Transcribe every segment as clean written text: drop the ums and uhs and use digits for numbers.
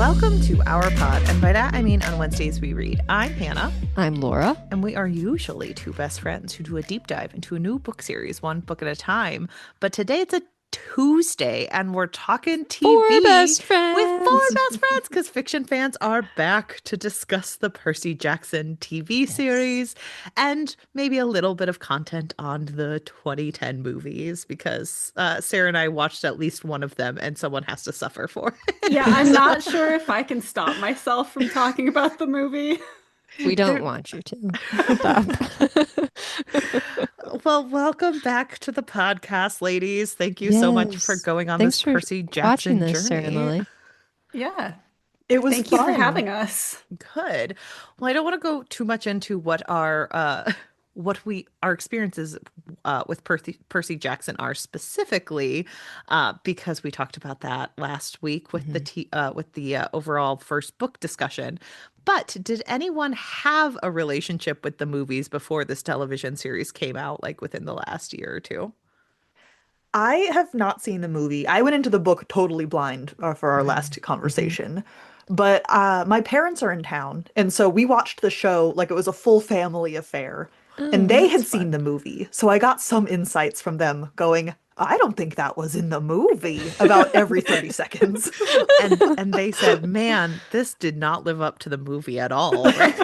Welcome to our pod, and by that I mean on Wednesdays we read. I'm Hannah. I'm Laura. And we are usually two best friends who do a deep dive into a new book series, one book at a time. But today it's a Tuesday, and we're talking TV Four best friends. with four best friends, because fiction fans are back to discuss the Percy Jackson TV series and maybe a little bit of content on the 2010 movies, because Sarah and I watched at least one of them, and someone has to suffer for it. Yeah, I'm not sure if I can stop myself from talking about the movie. We don't want you to. Stop. Well, welcome back to the podcast, ladies. Thank you so much for going on this Percy Jackson this, journey. Sarah and Lilly. Yeah. It was Thank you for having us. Good. Well, I don't want to go too much into what our experiences with Percy Jackson are specifically, because we talked about that last week with the overall first book discussion. But did anyone have a relationship with the movies before this television series came out, like within the last year or two? I have not seen the movie. I went into the book totally blind for our last conversation. But my parents are in town, and so we watched the show like it was a full family affair. And they had seen the movie, so I got some insights from them going, I don't think that was in the movie, about every 30 seconds. And they said, man, this did not live up to the movie at all. Right?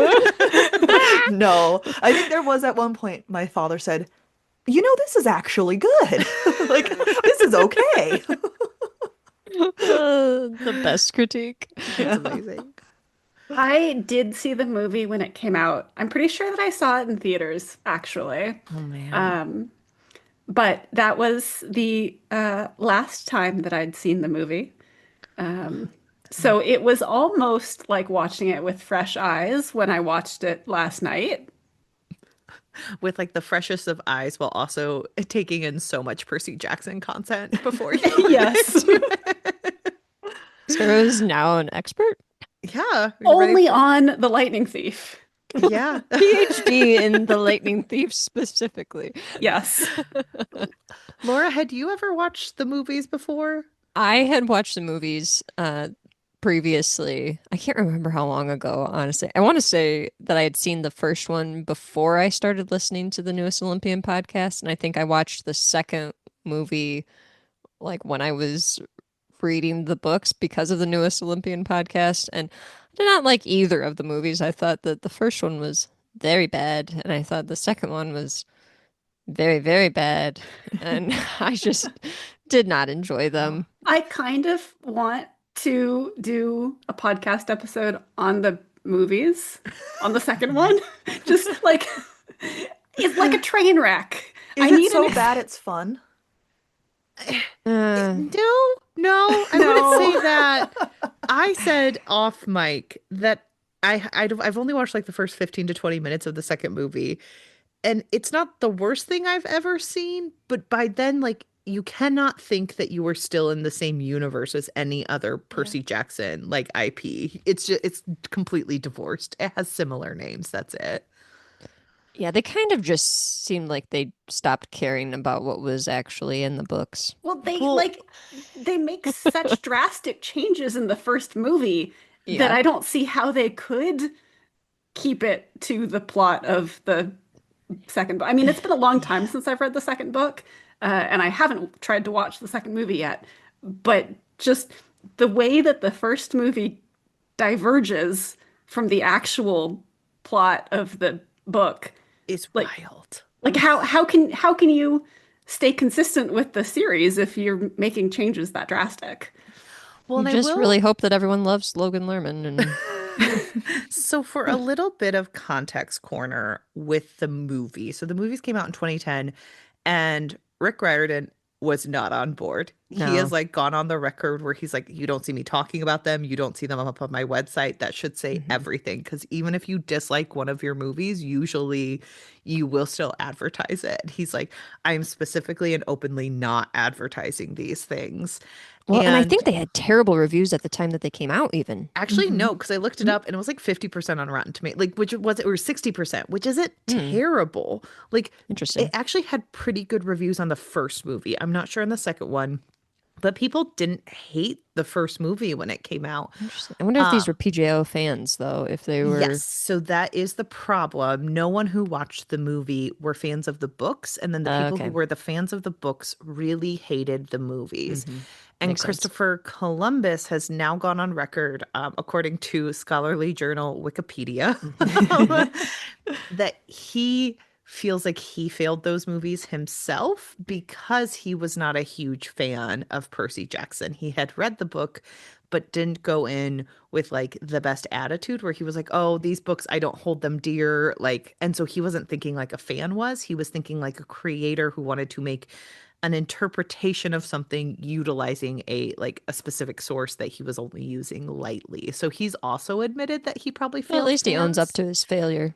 No, I think there was at one point my father said, you know, this is actually good. Like, this is okay. The best critique. It's amazing. I did see the movie when it came out. I'm pretty sure that I saw it in theaters, actually. Oh, man. But that was the last time that I'd seen the movie. So it was almost like watching it with fresh eyes when I watched it last night. With like the freshest of eyes while also taking in so much Percy Jackson content before you. Yes. Sarah's now an expert. Yeah. Only on The Lightning Thief. Yeah. PhD in The Lightning Thief specifically. Yes. Laura, had you ever watched the movies before? I had watched the movies previously. I can't remember how long ago, honestly. I want to say that I had seen the first one before I started listening to the newest Olympian podcast. And I think I watched the second movie like when I was reading the books because of the newest Olympian podcast. And I did not like either of the movies. I thought that the first one was very bad. And I thought the second one was very, very bad. And I just did not enjoy them. I kind of want to do a podcast episode on the movies, on the second one. Just like, it's like a train wreck. Is it so bad it's fun? No, I wouldn't say that. I said off mic that I've only watched like the first 15 to 20 minutes of the second movie, and it's not the worst thing I've ever seen, but by then, like, you cannot think that you are still in the same universe as any other Percy Jackson like IP. It's completely divorced. It has similar names. That's it. Yeah, they kind of just seemed like they stopped caring about what was actually in the books. Well, they make such drastic changes in the first movie that I don't see how they could keep it to the plot of the second book. I mean, it's been a long time since I've read the second book, and I haven't tried to watch the second movie yet. But just the way that the first movie diverges from the actual plot of the book is wild. Like how can you stay consistent with the series if you're making changes that drastic? Well, I just really hope that everyone loves Logan Lerman. And so for a little bit of context corner with the movie. So the movies came out in 2010, and Rick Riordan was not on board. No. He has like gone on the record where he's like, you don't see me talking about them. You don't see them up on my website. That should say everything. Because even if you dislike one of your movies, usually you will still advertise it. He's like, I'm specifically and openly not advertising these things. Well, and I think they had terrible reviews at the time that they came out, even. Actually, no, because I looked it up and it was like 50% on Rotten Tomatoes, like, which was it, or 60%, which isn't terrible. Like, interesting. It actually had pretty good reviews on the first movie. I'm not sure on the second one, but people didn't hate the first movie when it came out. Interesting. I wonder if these were PJO fans, though, if they were. Yes, so that is the problem. No one who watched the movie were fans of the books, and then the people who Okay. were the fans of the books really hated the movies. And Makes sense. Christopher Columbus has now gone on record, according to scholarly journal Wikipedia, that he feels like he failed those movies himself because he was not a huge fan of Percy Jackson. He had read the book, but didn't go in with like the best attitude, where he was like, oh, these books, I don't hold them dear. Like, and so he wasn't thinking like a fan was. He was thinking like a creator who wanted to make an interpretation of something utilizing a specific source that he was only using lightly. So he's also admitted that he probably Well, at failed least he owns up fans. to his failure.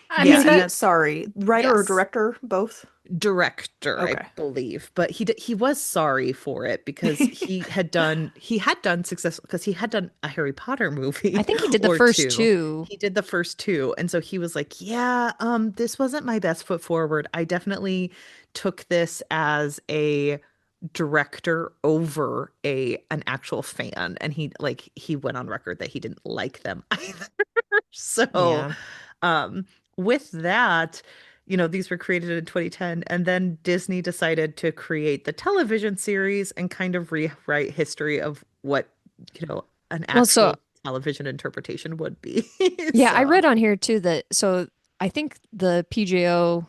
I Yeah, mean, and He, that's sorry, writer or yes, director, both? director, I Okay. believe, but he was sorry for it because he had done successful because he had done a Harry Potter movie I think he did the or first two. two. He did the first two, and so he was like, yeah, this wasn't my best foot forward. I definitely took this as a director over an actual fan, and he went on record that he didn't like them either. So Yeah. um with that, these were created in 2010, and then Disney decided to create the television series and kind of rewrite history of what, an Well, so actual television interpretation would be. yeah, I So, read on here too that so I think the PJO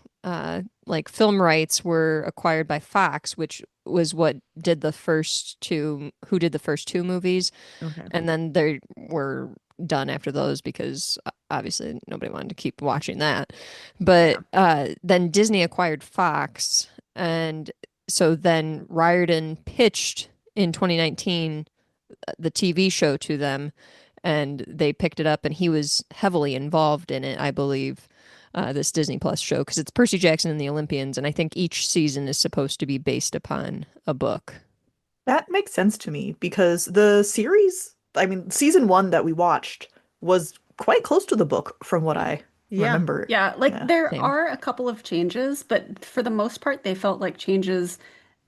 like film rights were acquired by Fox, which was what did the first two, who did the first two movies, okay. and then they were done after those because obviously nobody wanted to keep watching that. But Yeah. then Disney acquired Fox, and so then Riordan pitched in 2019 the TV show to them, and they picked it up, and he was heavily involved in it, I believe. This Disney Plus show because it's Percy Jackson and the Olympians, and I think each season is supposed to be based upon a book. That makes sense to me because the series, I mean, season one that we watched was quite close to the book from what I Yeah. remember. yeah, like Yeah. there Same. are a couple of changes, but for the most part, they felt like changes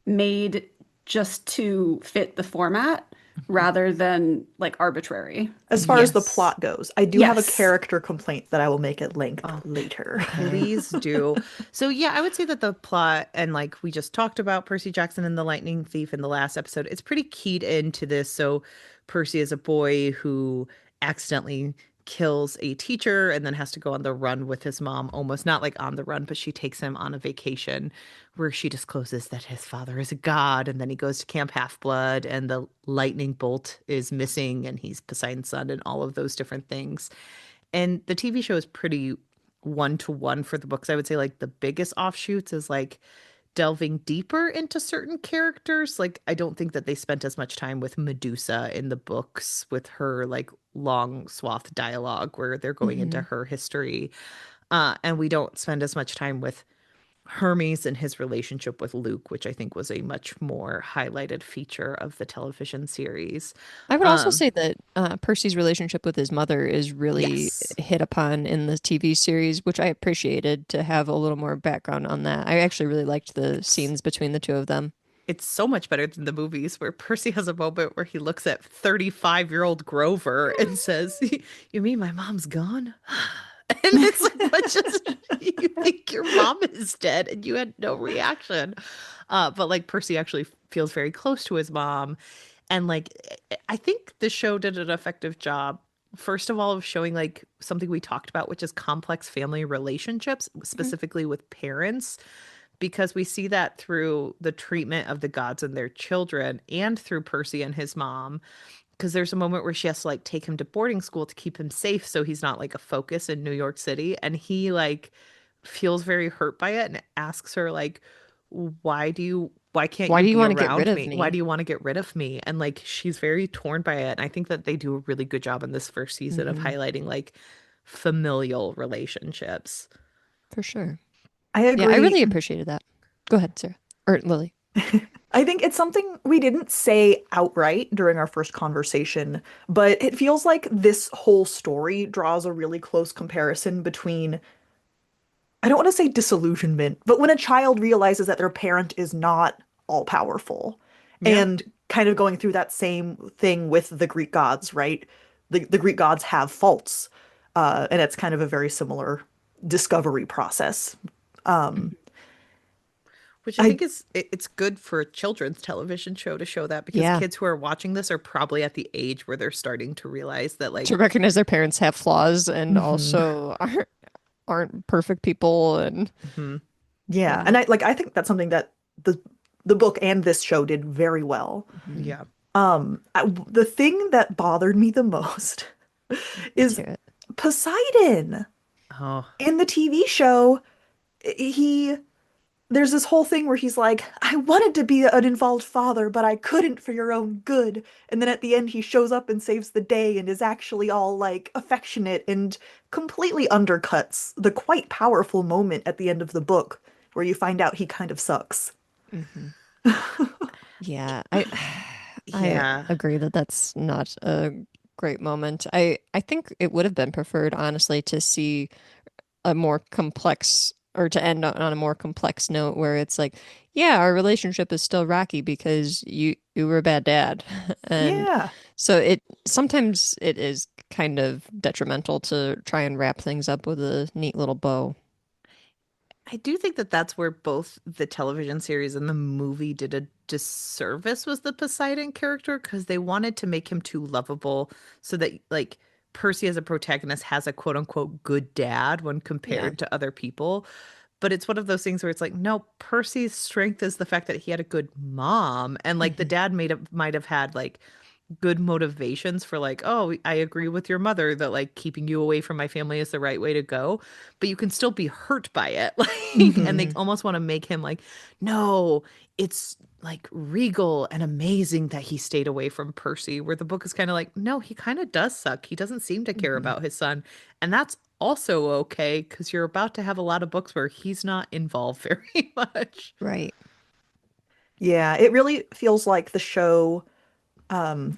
made just to fit the format rather than like arbitrary. As far as the Yes. plot goes, I do have a Yes. character complaint that I will make at length Oh, later. please do. So yeah, I would say that the plot, and like we just talked about Percy Jackson and the Lightning Thief in the last episode, it's pretty keyed into this. So Percy is a boy who accidentally kills a teacher and then has to go on the run with his mom, almost not like on the run, but she takes him on a vacation where she discloses that his father is a god, and then he goes to Camp Half-Blood and the lightning bolt is missing and he's Poseidon's son and all of those different things. And the TV show is pretty one to one for the books. I would say like the biggest offshoots is like delving deeper into certain characters. Like I don't think that they spent as much time with Medusa in the books with her like long swath dialogue where they're going into Mhm. her history. And we don't spend as much time with Hermes and his relationship with Luke, which I think was a much more highlighted feature of the television series. I would also Um, say that Percy's relationship with his mother is really yes. hit upon in the TV series, which I appreciated to have a little more background on that. I actually really liked the scenes between the two of them. It's so much better than the movies where Percy has a moment where he looks at 35-year-old Grover and says, you mean my mom's gone? And it's like, what just, you think your mom is dead and you had no reaction. But like Percy actually feels very close to his mom. And like, I think the show did an effective job, first of all, of showing like something we talked about, which is complex family relationships, Mhm. specifically with parents, because we see that through the treatment of the gods and their children and through Percy and his mom. Because there's a moment where she has to like take him to boarding school to keep him safe so he's not like a focus in New York City. And he like feels very hurt by it and asks her like, why can't Why you do you be want to get rid around of me? Why me? do you want to get rid of me? And like she's very torn by it. And I think that they do a really good job in this first season of Hmm. highlighting like familial relationships. For sure. I Yeah, I agree. really appreciated that. Go ahead, Sarah. Or Lily. I think it's something we didn't say outright during our first conversation, but it feels like this whole story draws a really close comparison between, I don't want to say disillusionment, but when a child realizes that their parent is not all powerful Yeah. and kind of going through that same thing with the Greek gods, right? The Greek gods have faults, and it's kind of a very similar discovery process. Um, Which I I think it's good for a children's television show to show that because Yeah. kids who are watching this are probably at the age where they're starting to realize that To like recognize their parents have flaws and Mhm. also aren't perfect people and mhm, Yeah, yeah. and I think that's something that the book and this show did very well. Mhm. yeah. The thing that bothered me the most Let's is hear it. Poseidon. Oh, In the TV show, he there's this whole thing where he's like, I wanted to be an involved father, but I couldn't for your own good. And then at the end, he shows up and saves the day and is actually all like affectionate and completely undercuts the quite powerful moment at the end of the book where you find out he kind of sucks. Hmm. Yeah, I yeah. agree that that's not a great moment. I think it would have been preferred, honestly, to see a more complex or to end on a more complex note where it's like, yeah, our relationship is still rocky because you were a bad dad. And Yeah. so it sometimes it is kind of detrimental to try and wrap things up with a neat little bow. I do think that that's where both the television series and the movie did a disservice was the Poseidon character because they wanted to make him too lovable so that like Percy as a protagonist has a quote unquote good dad when Yeah. compared to other people. But it's one of those things where it's like, no, Percy's strength is the fact that he had a good mom. And like the Hmm. dad might have had like good motivations for like, oh, I agree with your mother that like keeping you away from my family is the right way to go, but you can still be hurt by it. Like, and they Hmm. almost want to make him like, no, it's like regal and amazing that he stayed away from Percy, where the book is kind of like, no, he kind of does suck. He doesn't seem to care Hmm. about his son. And that's also okay because you're about to have a lot of books where he's not involved very much. Right. Yeah, it really feels like the show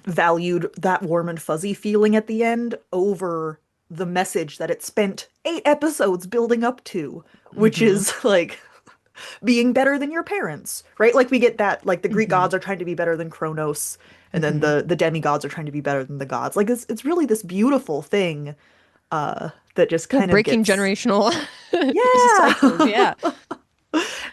valued that warm and fuzzy feeling at the end over the message that it spent 8 episodes building up to, which Hmm. is like being better than your parents, right? Like we get that, like the Greek Hmm. gods are trying to be better than Kronos, and then Hmm. the demigods are trying to be better than the gods. Like it's really this beautiful thing that just Yeah, kind of breaking gets, generational cycles. yeah. Yeah.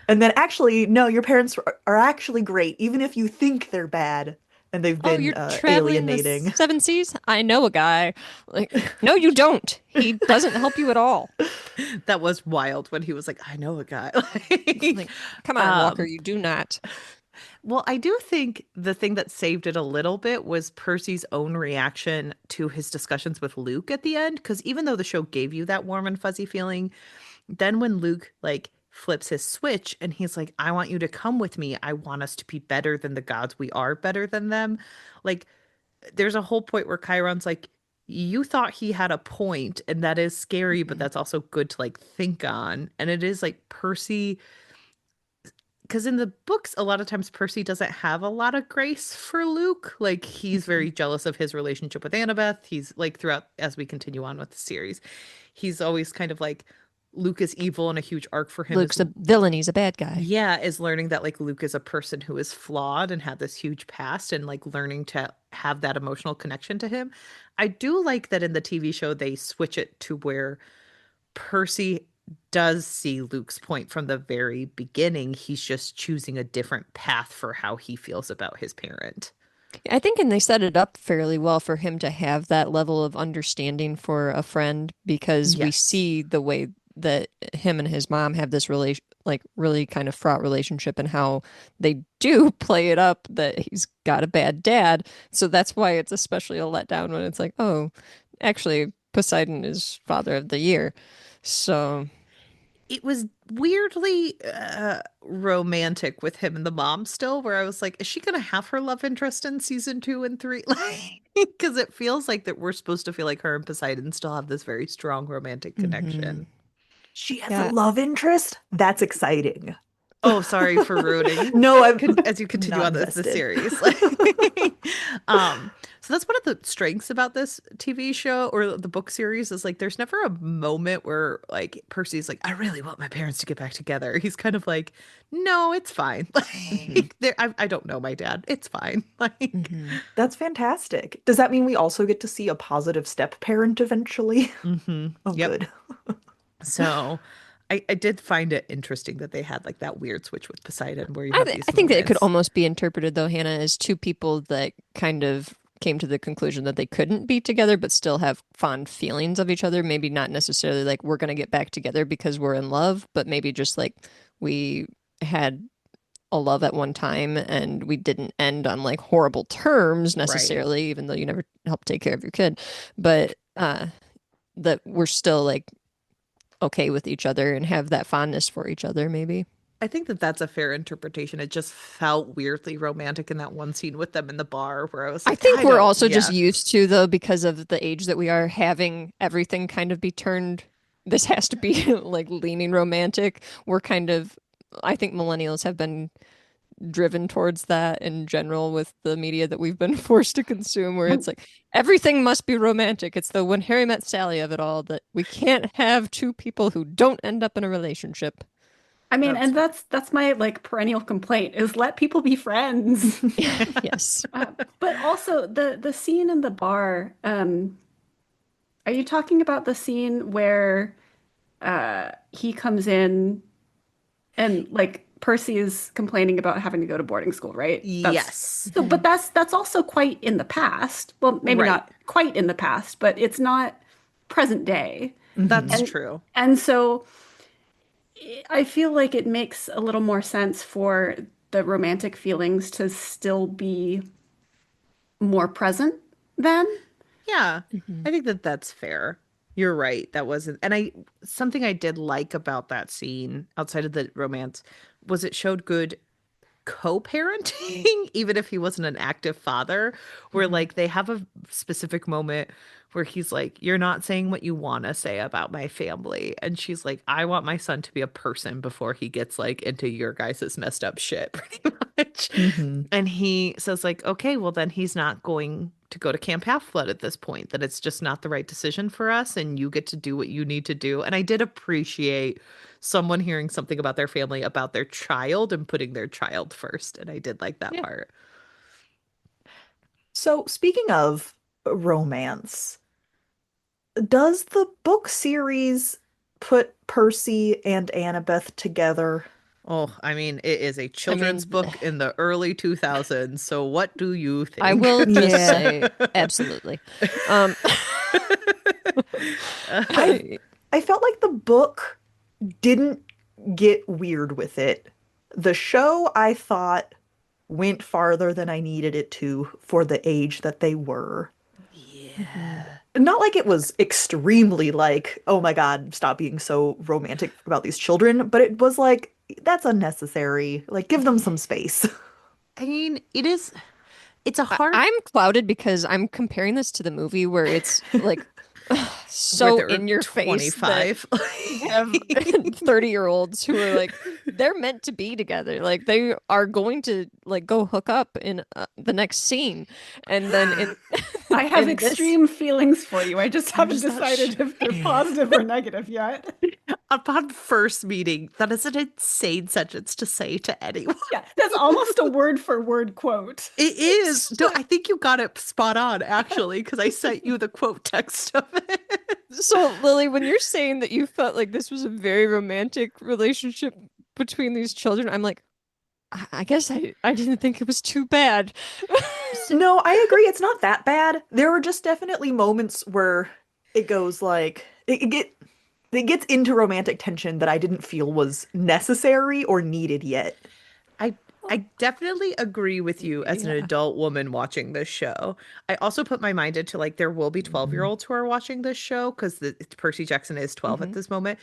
And then actually, no, your parents are actually great, even if you think they're bad and they've Oh, been you're traveling the alienating. seven seas? I know a guy. Like, no, you don't. He doesn't help you at all. That was wild when he was like, I know a guy. Like, Like, come on, Walker, um, you do not. well, I do think the thing that saved it a little bit was Percy's own reaction to his discussions with Luke at the end. Because even though the show gave you that warm and fuzzy feeling, then when Luke like flips his switch and he's like, I want you to come with me. I want us to be better than the gods. We are better than them. Like, there's a whole point where Chiron's like, you thought he had a point, and that is scary, but Mhm. that's also good to like think on. And it is like Percy, because in the books, a lot of times Percy doesn't have a lot of grace for Luke. Like he's Mhm. very jealous of his relationship with Annabeth. He's like throughout as we continue on with the series, he's always kind of like Luke is evil, and a huge arc for him is Luke's a villain. He's a bad guy. yeah, is learning that like Luke is a person who is flawed and had this huge past and like learning to have that emotional connection to him. I do like that in the TV show they switch it to where Percy does see Luke's point from the very beginning. He's just choosing a different path for how he feels about his parent. I think, and they set it up fairly well for him to have that level of understanding for a friend because we Yes. see the way that him and his mom have this relation, like really kind of fraught relationship, and how they do play it up that he's got a bad dad. So that's why it's especially a letdown when it's like, oh, actually, Poseidon is father of the year. So, It was weirdly romantic with him and the mom still, where I was like, is she gonna have her love interest in season 2 and 3? Like, because it feels like that we're supposed to feel like her and Poseidon still have this very strong romantic mhm. connection. She has a Yeah. love interest? That's exciting. Oh, sorry for ruining. No, I'm As you continue not on the invested. series. um, so that's one of the strengths about this TV show or the book series is like there's never a moment where like Percy's like, I really want my parents to get back together. He's kind of like, no, it's fine. Mhm. Like I don't know my dad. It's fine. Like Mhm. That's fantastic. Does that mean we also get to see a positive step parent eventually? Oh, Yep. good. So I did find it interesting that they had like that weird switch with Poseidon where you have I these think that it could moments. almost be interpreted, though, Hannah, as two people that kind of came to the conclusion that they couldn't be together, but still have fond feelings of each other. Maybe not necessarily like we're going to get back together because we're in love, but maybe just like we had a love at one time and we didn't end on like horrible terms Right. necessarily, even though you never helped take care of your kid. But that we're still like okay with each other and have that fondness for each other, maybe. I think that that's a fair interpretation. It just felt weirdly romantic in that one scene with them in the bar where I was I like, think I we're don't, also just yeah. used to, though, because of the age that we are, having everything kind of be turned. This has to be like leaning romantic. We're kind of, I think millennials have been driven towards that in general with the media that we've been forced to consume, where it's like everything must be romantic. It's the When Harry Met Sally of it all that we can't have two people who don't end up in a relationship. I mean, That's and that's my like perennial complaint is let people be friends. Yes. But also the scene in the bar, are you talking about the scene where he comes in and like Percy is complaining about having to go to boarding school, right? That's yes. so, but that's also quite in the past. Well, maybe Right. not quite in the past, but it's not present day. That's And true. and so I feel like it makes a little more sense for the romantic feelings to still be more present then. Yeah. Mhm. I think that that's fair. You're right. That wasn't, and something I did like about that scene outside of the romance was it showed good co-parenting even if he wasn't an active father where Mhm. like they have a specific moment where he's like you're not saying what you want to say about my family and she's like I want my son to be a person before he gets like into your guys' messed up shit pretty much Hmm. and he says like okay well then he's not going to go to Camp Half Blood at this point that it's just not the right decision for us and you get to do what you need to do and I did appreciate someone hearing something about their family, about their child, and putting their child first. And I did like that Yeah. part. So, speaking of romance, does the book series put Percy and Annabeth together? Oh, I mean, it is a I children's mean, book in the early 2000s. So what do you I think? will just Yeah. say absolutely. Um, I I, I felt like the book didn't get weird with it. The show, I thought, went farther than I needed it to for the age that they were. Mhm. Yeah. Not like it was extremely like, oh my God, stop being so romantic about these children, but it was like, that's unnecessary. Like, give them some space. I mean, it's a hard I'm clouded because I'm comparing this to the movie where it's like where so they're in your face that 25. you have 30-year-olds who are like they're meant to be together. Like they are going to like go hook up in the next scene. And then in I have in this extreme feelings for you. I just I'm haven't just not sure. decided if they're positive or negative yet. Upon first meeting, that is an insane sentence to say to anyone. Yeah, that's almost a word for word quote. It is. No, I think you got it spot on, actually, because I sent you the quote text of it. So Lily, when you're saying that you felt like this was a very romantic relationship between these children, I'm like, I guess I didn't think it was too bad. No, I agree. It's not that bad. There were just definitely moments where it goes like, it gets into romantic tension that I didn't feel was necessary or needed yet. I I definitely agree with you as an Yeah. adult woman watching this show. I also put my mind into like there will be 12-year-olds who are watching this show because Percy Jackson is 12 at Hmm. this moment.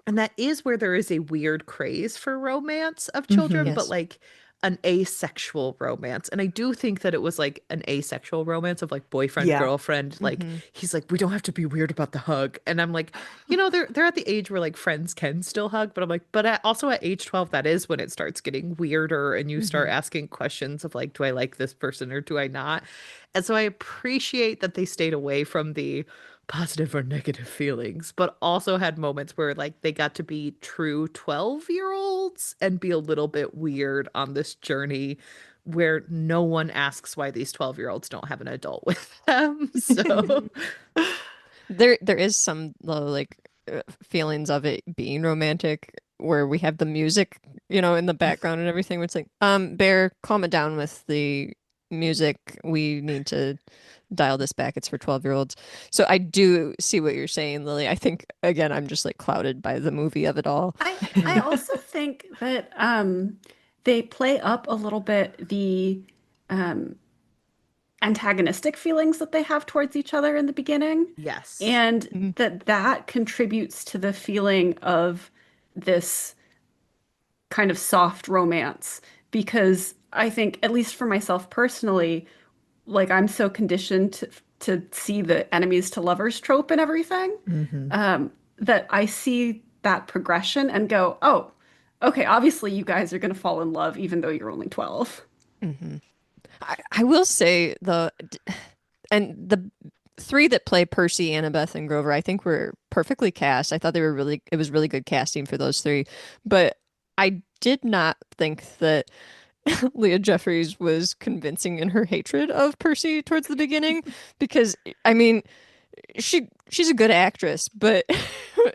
And that is where there is a weird craze for romance of children, Hmm. but Yes. like an asexual romance. And I do think that it was like an asexual romance of like boyfriend, Yeah. girlfriend. Like he's like, we don't have to be weird about the hug. And I'm like, they're at the age where like friends can still hug, but I'm like, but also at age 12, that is when it starts getting weirder and you start asking questions of like, do I like this person or do I not? And so I appreciate that they stayed away from the positive or negative feelings, but also had moments where like they got to be true 12-year-olds and be a little bit weird on this journey where no one asks why these 12-year-olds don't have an adult with them. So There is some like feelings of it being romantic where we have the music, in the background and everything. Where it's like, Bear, calm it down with the music. We need to dial this back. It's for 12-year-olds. So I do see what you're saying, Lily. I think again, I'm just like clouded by the movie of it all. I also think that they play up a little bit the um, antagonistic feelings that they have towards each other in the beginning, yes. and Mhm. that contributes to the feeling of this kind of soft romance. Because I think, at least for myself personally, like I'm so conditioned to see the enemies to lovers trope and everything, Hmm. that I see that progression and go, oh, okay, obviously you guys are going to fall in love even though you're only 12. Mhm. I will say and the three that play Percy, Annabeth, and Grover, I think were perfectly cast. I thought it was really good casting for those three. But I did not think that Leah Jeffries was convincing in her hatred of Percy towards the beginning because I mean she's a good actress, but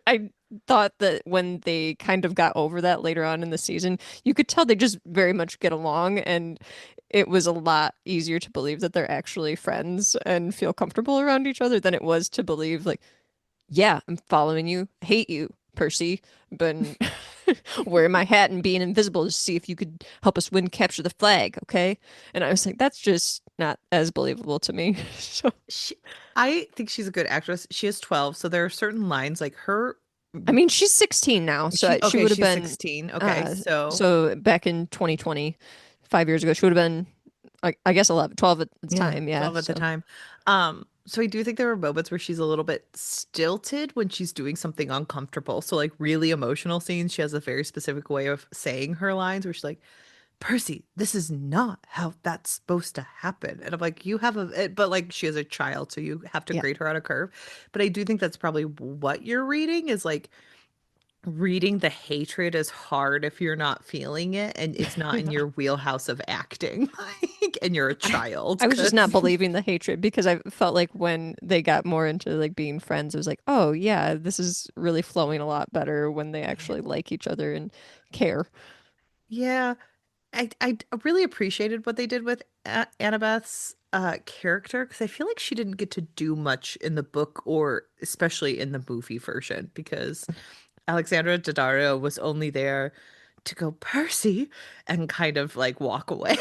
I thought that when they kind of got over that later on in the season, you could tell they just very much get along, and it was a lot easier to believe that they're actually friends and feel comfortable around each other than it was to believe like, yeah, I'm following you, hate you, Percy, but wearing my hat and being invisible to see if you could help us win capture the flag, okay? And I was like, that's just not as believable to me. So She, I think she's a good actress. She is 12, so there are certain lines like her. I mean, she's 16 now, so She she okay, would have she's been 16. Okay, so so back in 2020, 5 years ago, she would have been I guess 11, 12 at the Yeah. time, yeah. 12 at the So time. So I do think there were moments where she's a little bit stilted when she's doing something uncomfortable. So like really emotional scenes, she has a very specific way of saying her lines where she's like, Percy, this is not how that's supposed to happen. And I'm like, you have but like she is a child, so you have to yeah. grade her on a curve. But I do think that's probably what you're reading is like reading the hatred is hard if you're not feeling it and it's not in Yeah. your wheelhouse of acting, like, and you're a child. I was just not 'Cause believing the hatred because I felt like when they got more into like being friends, it was like, oh yeah, this is really flowing a lot better when they actually like each other and care. yeah, I really appreciated what they did with Annabeth's character because I feel like she didn't get to do much in the book or especially in the movie version because Alexandra Daddario was only there to go Percy and kind of like walk away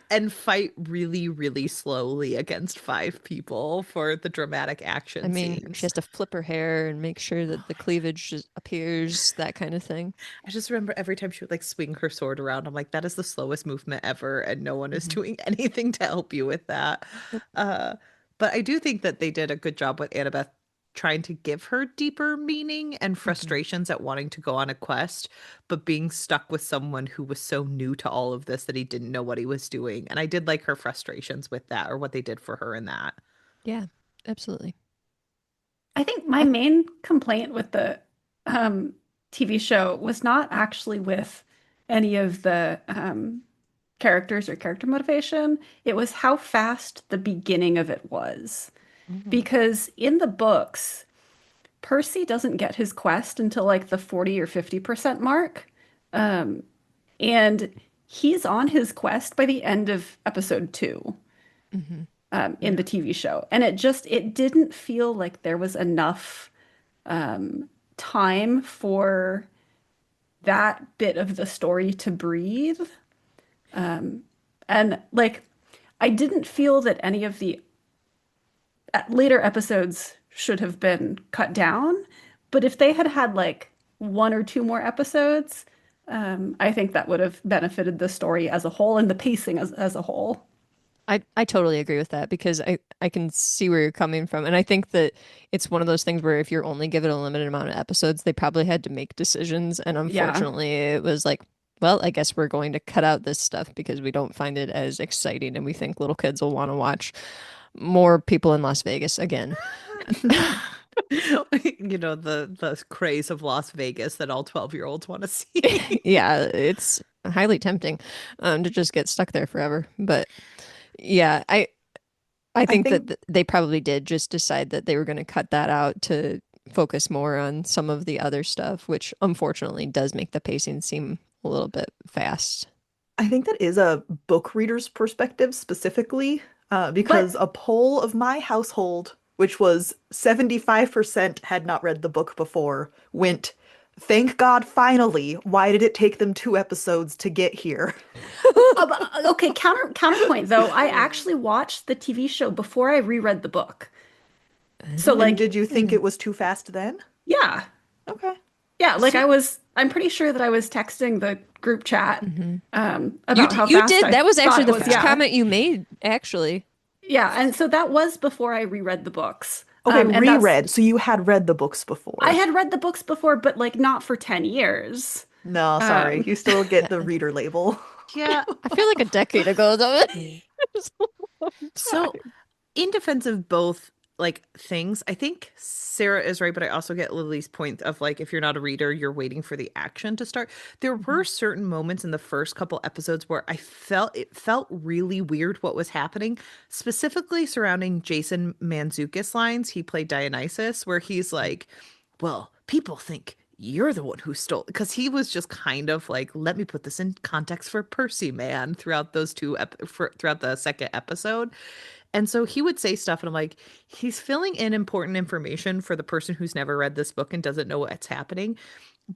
and fight really, really slowly against five people for the dramatic I action mean, she scenes. has to flip her hair and make sure Oh that the my cleavage just appears, that kind of thing. I just remember every time she would like swing her sword around, I'm like, that is the slowest movement ever, and no one is Mhm. doing anything to help you with that. Nope. Uh, but I do think that they did a good job with Annabeth trying to give her deeper meaning and Mhm. frustrations at wanting to go on a quest, but being stuck with someone who was so new to all of this that he didn't know what he was doing. And I did like her frustrations with that or what they did for her in that. Yeah, absolutely. I think my I, main complaint with the um, TV show was not actually with any of the characters or character motivation. It was how fast the beginning of it was. Mhm. Because in the books, Percy doesn't get his quest until like the 40 or 50% mark. Um, and he's on his quest by the end of episode two, mhm. in the Yeah. TV show. And it didn't feel like there was enough time for that bit of the story to breathe. And like, I didn't feel that any of the later episodes should have been cut down. But if they had had like one or two more episodes, I think that would have benefited the story as a whole and the pacing as a whole. I totally agree with that because I can see where you're coming from. And I think that it's one of those things where if you're only given a limited amount of episodes, they probably had to make decisions. And Yeah. unfortunately, it was like, well, I guess we're going to cut out this stuff because we don't find it as exciting and we think little kids will want to watch more people in Las Vegas again. The craze of Las Vegas that all 12-year-olds want to see. Yeah, it's highly tempting to just get stuck there forever. But yeah, I think think that they probably did just decide that they were going to cut that out to focus more on some of the other stuff, which unfortunately does make the pacing seem a little bit fast. I think that is a book reader's perspective specifically, But because a poll of my household, which was 75% had not read the book before, went, "Thank God, finally. Why did it take them 2 episodes to get here?" okay, counterpoint though, I actually watched the TV show before I reread the book. So And like, did you think it was too fast then? yeah. Okay. Yeah, like I'm pretty sure that I was texting the group chat Mhm. about how You fast did. I That was thought actually it the was. first Yeah. comment you made, actually. Yeah, and so that was before I reread the books. Okay, And that's reread. So you had read the books I before. had read the books before, but like not for 10 years. No, sorry. Um, You still get the reader label. Yeah. I feel like a decade ago, though. It's a long So time. in defense of both like things, I think Sarah is right, but I also get Lily's point of like if you're not a reader, you're waiting for the action to start. There were Mhm. certain moments in the first couple episodes where it felt really weird what was happening, specifically surrounding Jason Mantzoukas lines. He played Dionysus, where he's like, well, people think you're the one who stole, because he was just kind of like, let me put this in context for Percy, man, throughout throughout the second episode. And so he would say stuff, and I'm like, he's filling in important information for the person who's never read this book and doesn't know what's happening.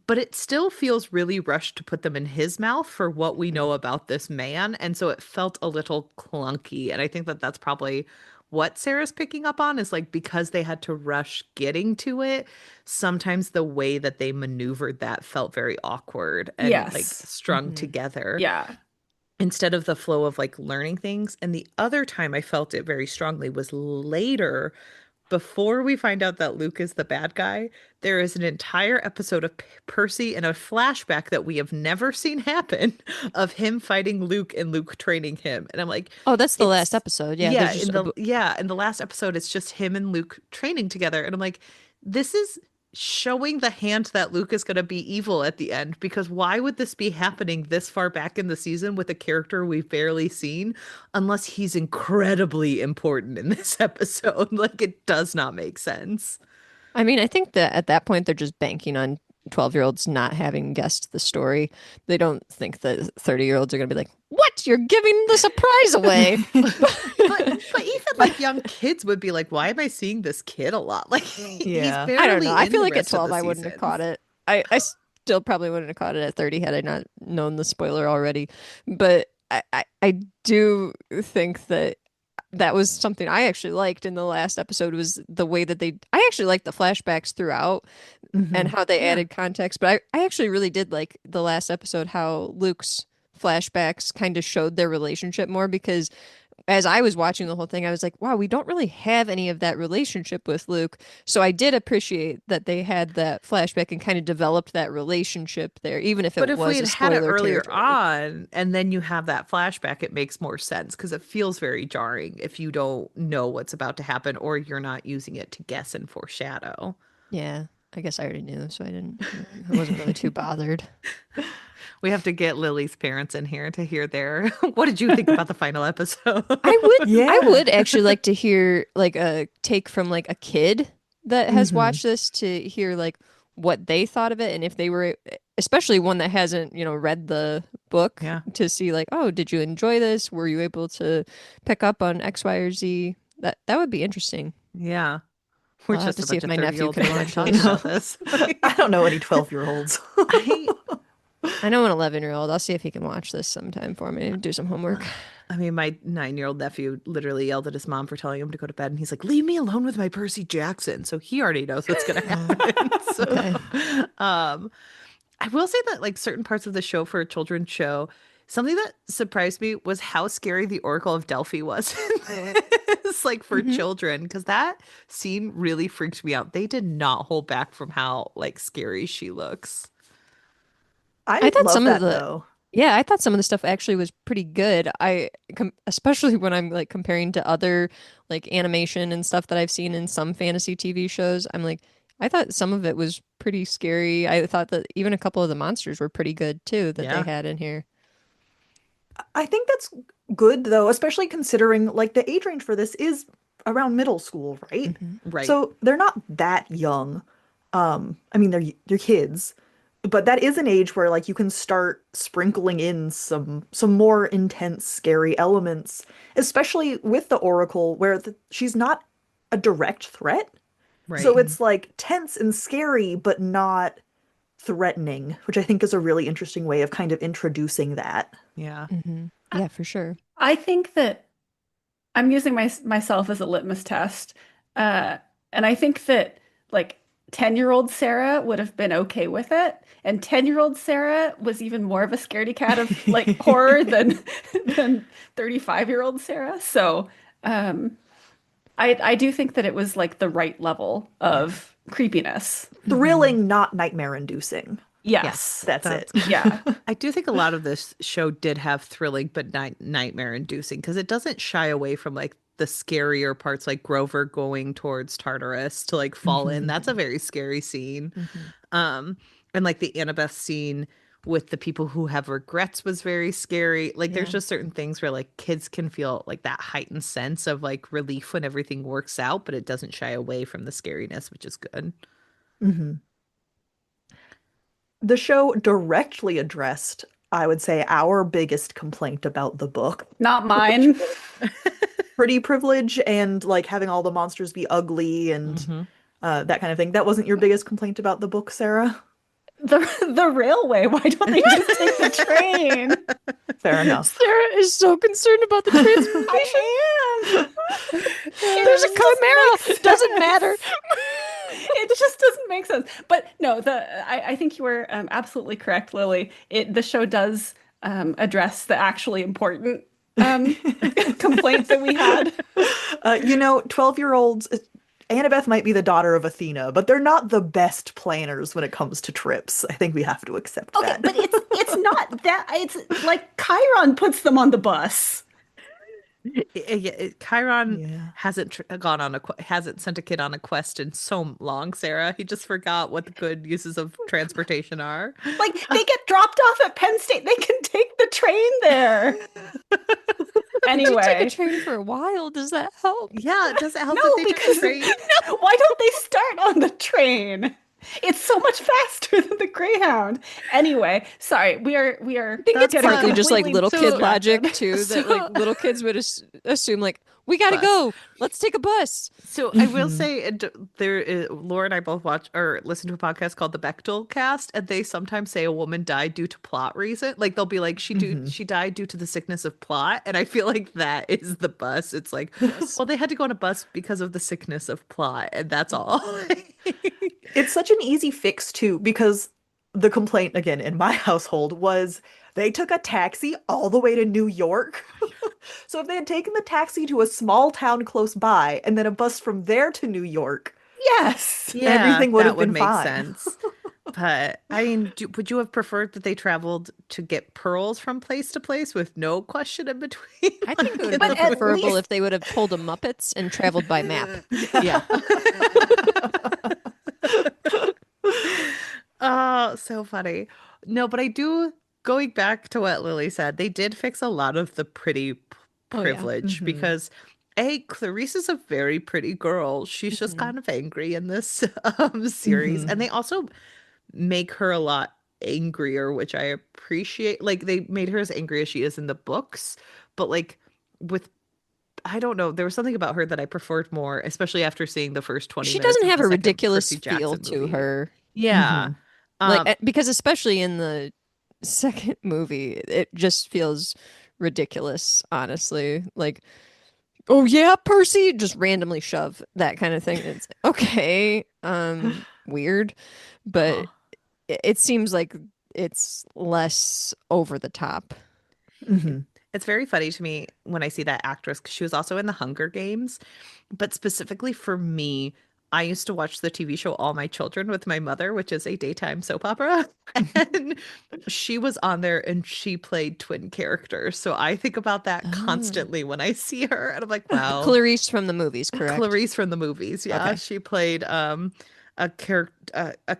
But it still feels really rushed to put them in his mouth for what we know about this man. And so it felt a little clunky. And I think that that's probably what Sarah's picking up on is like because they had to rush getting to it, sometimes the way that they maneuvered that felt very awkward and like yes. strung Mhm. together Yeah. instead of the flow of like learning things. And the other time I felt it very strongly was later, before we find out that Luke is the bad guy. There is an entire episode of Percy in a flashback that we have never seen happen of him fighting Luke and Luke training him. And I'm like, Oh, that's the last it's episode. Yeah, there's just in the last episode it's just him and Luke training together. And I'm like, this is showing the hand that Luke is going to be evil at the end, because why would this be happening this far back in the season with a character we've barely seen unless he's incredibly important in this episode? Like, it does not make sense. I mean, I think that at that point they're just banking on 12-year-olds not having guessed the story. They don't think that 30-year-olds are going to be like, "What? You're giving the surprise away." But even like young kids would be like, why am I seeing this kid a lot? Like, he's Yeah. I don't know. barely I in feel the like at rest of 12 the I wouldn't have caught seasons. it. I still probably wouldn't have caught it at 30 had I not known the spoiler already. But I do think that that was something I actually liked in the last episode was the way that I actually liked the flashbacks throughout and Hmm. how they Yeah. added context. But I actually really did like the last episode, how Luke's flashbacks kind of showed their relationship more because as I was watching the whole thing, I was like, wow, we don't really have any of that relationship with Luke. So I did appreciate that they had that flashback and kind of developed that relationship there, even if But it if we was had a had it spoiler earlier territory. on and then you have that flashback, it makes more sense because it feels very jarring if you don't know what's about to happen or you're not using it to guess and foreshadow. Yeah, I guess I already knew, so I wasn't really too bothered. We have to get Lily's parents in here to hear their what did you think about the final episode? I Yeah. would actually like to hear like a take from like a kid that has Hmm. watched this to hear like what they thought of it and if they were especially one that hasn't, read the book Yeah. to see like, oh, did you enjoy this? Were you able to pick up on X, Y, or Z? That would be interesting. Yeah. We're I'll have just to a see bunch if of my nephew 30-year-olds can here watch talking this. about this. I don't know any 12-year-olds. I I know an 11-year-old. I'll see if he can watch this sometime for me and do some homework. I mean, my 9-year-old nephew literally yelled at his mom for telling him to go to bed, and he's like, "Leave me alone with my Percy Jackson." So he already knows what's going to happen. So, Okay. um, I will say that like certain parts of the show for a children's show, something that surprised me was how scary the Oracle of Delphi was. It's like for Mhm. children, because that scene really freaked me out. They did not hold back from how like scary she looks. I I thought love some of that the though. Yeah, I thought some of the stuff actually was pretty good. Especially when I'm like comparing to other like animation and stuff that I've seen in some fantasy TV shows, I'm like, I thought some of it was pretty scary. I thought that even a couple of the monsters were pretty good too that they Yeah. had in here. I think that's good though, especially considering like the age range for this is around middle school, right? Hmm. Right. So they're not that young. I mean they're kids, but that is an age where like you can start sprinkling in some more intense, scary elements, especially with the Oracle, where she's not a direct threat. So Right. it's like tense and scary, but not threatening, which I think is a really interesting way of kind of introducing that. Yeah. Hmm. Yeah, for sure. I think that I'm using myself as a litmus test. Uh, and I think that like 10-year-old Sarah would have been okay with it. And 10-year-old Sarah was even more of a scaredy cat of like horror than 35-year-old Sarah. So um, I do think that it was like the right level Yeah. of creepiness. Hmm. Thrilling, not nightmare inducing. Yes, Yes. That's it. that's good. Yeah. I do think a lot of this show did have thrilling but nightmare inducing because it doesn't shy away from like the scarier parts, like Grover going towards Tartarus to like fall in. Mhm. That's a very scary scene. Hmm. Um, and like the Annabeth scene with the people who have regrets was very scary. Like there's Yeah. just certain things where like kids can feel like that heightened sense of like relief when everything works out, but it doesn't shy away from the scariness, which is good. Mhm. The show directly addressed, I would say, our biggest complaint about the book, Not which mine. was pretty privilege and like having all the monsters be ugly and Hmm. that kind of thing. That wasn't your biggest complaint about the book, Sarah? The railway. Why don't they just take the train? Fair enough. Sarah is so concerned about the transformation. I am. There's a chimera. Doesn't matter. It just doesn't make sense. But no, I think you were absolutely correct, Lily. The show does address the actually important complaint that we had. 12-year-olds, Annabeth might be the daughter of Athena, but they're not the best planners when it comes to trips. I think we have to accept Okay, that. but it's not that. It's like Chiron puts them on the bus. Chiron Yeah. hasn't gone on hasn't sent a kid on a quest in so long, Sarah. He just forgot what the good uses of transportation are. Like they get dropped off at Penn State. They can take the train there. If you take a Anyway. train for a while, does that help? Yeah, does it help No, that they took because the train? no, why don't they start on the train? It's so much faster than the Greyhound. Anyway, sorry, we are I think it's getting partly just like completely little kid distracted. logic too, that like little kids would assume like we gotta Bus. go, let's take a bus. So I will Mhm. say, Laura and I both watch or listen to a podcast called the Bechtel Cast, and they sometimes say a woman died due to plot reason. Like they'll be like, Mhm. she died due to the sickness of plot, and I feel like that is the bus. It's like, Yes. well, they had to go on a bus because of the sickness of plot, and that's all. It's such an easy fix too, because the complaint again in my household was they took a taxi all the way to New York. So if they had taken the taxi to a small town close by and then a bus from there to New York, Yes. Yeah, everything would that have would been make fine. sense. But I mean, would you have preferred that they traveled to get pearls from place to place with no question in between? I think it would have But been at preferable least- if they would have pulled a Muppets and traveled by map. Yeah. Oh, so funny. No, but I do, going back to what Lily said, they did fix a lot of the pretty Oh, yeah. privilege Mhm. because Clarice is a very pretty girl. She's just Mhm. kind of angry in this series. Mhm. And they also make her a lot angrier, which I appreciate. Like they made her as angry as she is in the books, but like with I don't know, there was something about her that I preferred more, especially after seeing the first 20 She minutes doesn't of have the a second ridiculous Percy feel Jackson to movie. her. Yeah. Mhm. Because especially in the second movie, it just feels ridiculous, honestly. Like, oh yeah, Percy, just randomly shove that kind of thing. It's okay, weird, but uh-huh. it seems like it's less over the top. Hmm. It's very funny to me when I see that actress because she was also in the Hunger Games. But specifically for me, I used to watch the TV show All My Children with my mother, which is a daytime soap opera. And she was on there and she played twin characters. So I think about that Oh. constantly when I see her. And I'm like, wow. Clarice from the movies, correct? Clarice from the movies. Yeah, Okay. she played a